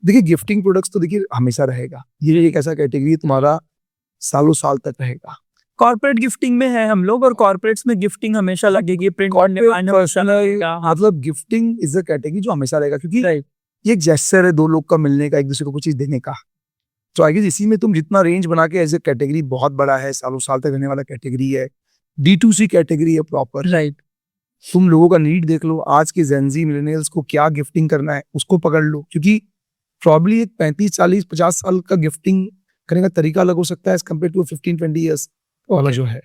देखिए गिफ्टिंग प्रोडक्ट्स तो देखिए हमेशा रहेगा, ये एक ऐसा कैटेगरी तुम्हारा सालों साल तक रहेगा। कॉर्पोरेट गिफ्टिंग में है हम लोग, और कॉर्पोरेट्स में गिफ्टिंग हमेशा लगेगी, प्रिंट मतलब गिफ्टिंग इज अ कैटेगरी जो हमेशा रहेगा, क्योंकि ये एक जेस्चर है 2 लोग का मिलने का, एक दूसरे को कुछ चीज देने का। तो आई गेस इसी में तुम जितना रेंज बना के, एज ए कैटेगरी बहुत बड़ा है, सालों साल तक रहने वाला कैटेगरी है, D2C कैटेगरी है प्रॉपर। राइट। तुम लोगों का नीड देख लो, आज के जेनजी मिलेनियल्स को क्या गिफ्टिंग करना है उसको पकड़ लो, क्योंकि प्रॉब्ली एक 35 40 50 साल का गिफ्टिंग करने का तरीका अलग हो सकता है एज कम्पेयर टू 15-20 ईयर्स वाला जो है।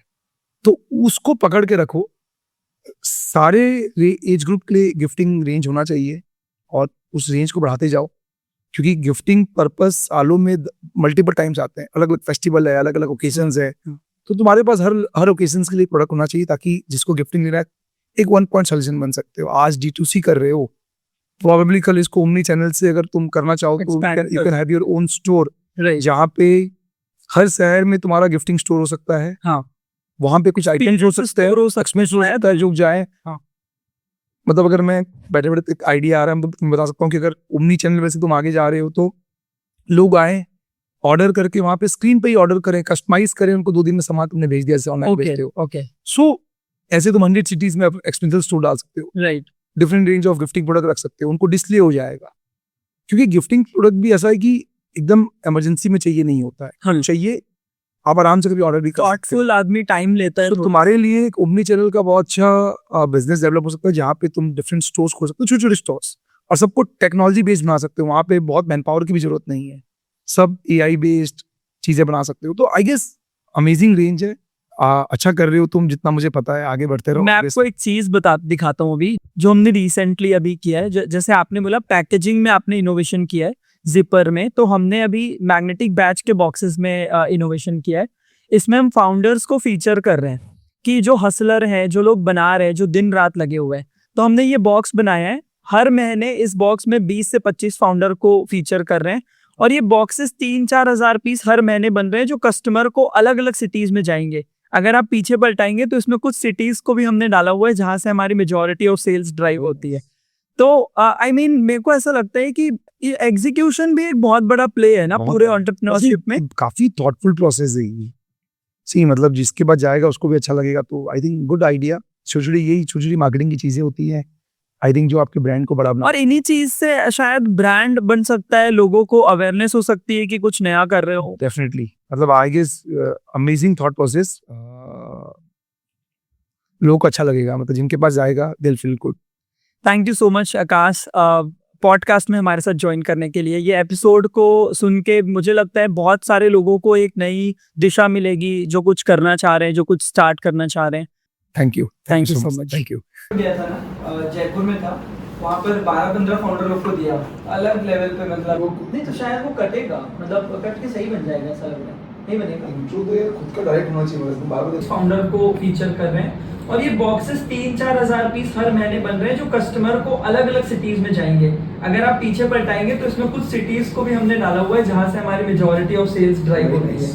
तो उसको पकड़ के रखो। सारे एज ग्रुप के लिए गिफ्टिंग रेंज होना चाहिए, और उस रेंज को बढ़ाते जाओ, क्योंकि गिफ्टिंग पर्पस सालों में मल्टीपल टाइम्स आते हैं, अलग अलग फेस्टिवल है, अलग अलग ओकेजन्स है। तो तुम्हारे पास हर ओकेजन्स के लिए प्रोडक्ट होना चाहिए, ताकि जिसको गिफ्टिंग लेना है एक 1 पॉइंट सोल्यूशन बन सकते हो। आज D2C कर रहे हो, प्रोबेबली कल इसको ओमनी चैनल से अगर तुम करना चाहो तो you can have your own store, जहाँ पे हर शहर में तुम्हारा गिफ्टिंग स्टोर हो सकता है। हाँ। वहां पे कुछ आइटम्स हो सकते हैं, रुक जाए। हाँ। मतलब अगर मैं बैठे बैठे एक आइडिया आ रहा है, मैं तुम्हें बता सकता हूँ कि अगर ओमनी चैनल वैसे तुम आगे जा रहे हो, तो लोग आए, ऑर्डर करके वहां पे स्क्रीन पे ही ऑर्डर करें, कस्टमाइज करें, उनको 2 दिन में सामान तुमने भेज दिया, जैसे ऑनलाइन भेजते हो। ओके। सो ऐसे तुम 100 सिटीज में एक्सपेंसिव स्टोर डाल सकते हो, right. Different range of gifting product रख सकते हो, उनको डिस्प्ले हो जाएगा। क्योंकि गिफ्टिंग प्रोडक्ट भी ऐसा है कि एकदम इमरजेंसी में चाहिए नहीं होता है। हाँ। चाहिए आप आराम से कभी ऑर्डर भी कर सकते हो। थॉटफुल आदमी टाइम लेता है, तो तुम्हारे लिए एक ओमनी चैनल का बहुत अच्छा बिजनेस डेवलप हो सकता है, जहाँ पे तुम डिफरेंट स्टोर्स खोल सकते हो, छोटे छोटे स्टोर्स, और सबको टेक्नोलॉजी बेस्ड बना सकते हो। वहाँ पे बहुत मैन पावर की भी जरूरत नहीं है, सब AI बेस्ड चीजें बना सकते हो। तो आई गेस अमेजिंग रेंज है, अच्छा कर रहे हो तुम, जितना मुझे पता है, आगे बढ़ते रहो। मैं आपको एक चीज दिखाता हूँ अभी, जो हमने रिसेंटली अभी किया है। जैसे आपने बोला पैकेजिंग में आपने इनोवेशन किया है, जिपर में, तो हमने अभी मैग्नेटिक बैच के बॉक्सेस में इनोवेशन किया है। इसमें हम फाउंडर्स को फीचर कर रहे हैं कि जो हसलर है, जो लोग बना रहे हैं, जो दिन रात लगे हुए हैं, तो हमने ये बॉक्स बनाया है। हर महीने इस बॉक्स में 20 से 25 फाउंडर को फीचर कर रहे हैं, और ये बॉक्सेस 3-4 हजार पीस हर महीने बन रहे हैं, जो कस्टमर को अलग अलग सिटीज में जाएंगे। अगर आप पीछे पलटाएंगे तो इसमें कुछ सिटीज को भी हमने डाला हुआ है, जहां से हमारी मेजोरिटी ऑफ सेल्स ड्राइव होती है। तो आई मीन मेरे को ऐसा लगता है कि ये एग्जीक्यूशन भी एक बहुत बड़ा प्ले है ना पूरे एंटरप्रेन्योरशिप में। काफी थॉटफुल प्रोसेस है ये। सी मतलब जिसके बाद जाएगा उसको भी अच्छा लगेगा। तो आई थिंक गुड आइडिया। छोटी छोटी मार्केटिंग की चीजें होती हैं, आई थिंक, जो आपके ब्रांड को बड़ा बना। और इन्हीं चीज से शायद ब्रांड बन सकता है, लोगों को अवेयरनेस हो सकती है कि कुछ नया कर रहे हो। डेफिनेटली, मतलब I guess amazing thought process. लोगों को अच्छा लगेगा, मतलब जिनके पास जाएगा दिल feel good. Thank you so much Akash podcast में हमारे साथ ज्वाइन करने के लिए। ये एपिसोड को सुन के मुझे लगता है बहुत सारे लोगों को एक नई दिशा मिलेगी, जो कुछ करना चाह रहे हैं, जो कुछ स्टार्ट करना चाह रहे हैं। Thank you Thank you so much. Thank you. गया था ना, जयपुर में था, वहाँ पर 12-15 फाउंडर लोग को दिया अलग लेवल पे, मतलब नहीं तो शायद वो कटेगा, मतलब कट के सही बन जाएगा, ऐसा लग रहा है। नहीं बनेगा, जो तो यार खुद का डायरेक्ट होना चाहिए, मतलब बार-बार फाउंडर को फीचर कर रहे हैं और ये बॉक्सेस 3-4 हज़ार पीस हर महीने बन रहे हैं जो कस्टमर को अलग अलग सिटीज में जाएंगे। अगर आप पीछे पलटाएंगे तो इसमें कुछ सिटीज को भी हमने डाला हुआ है जहाँ से हमारी मेजोरिटी ऑफ सेल्स ड्राइव हो रही है।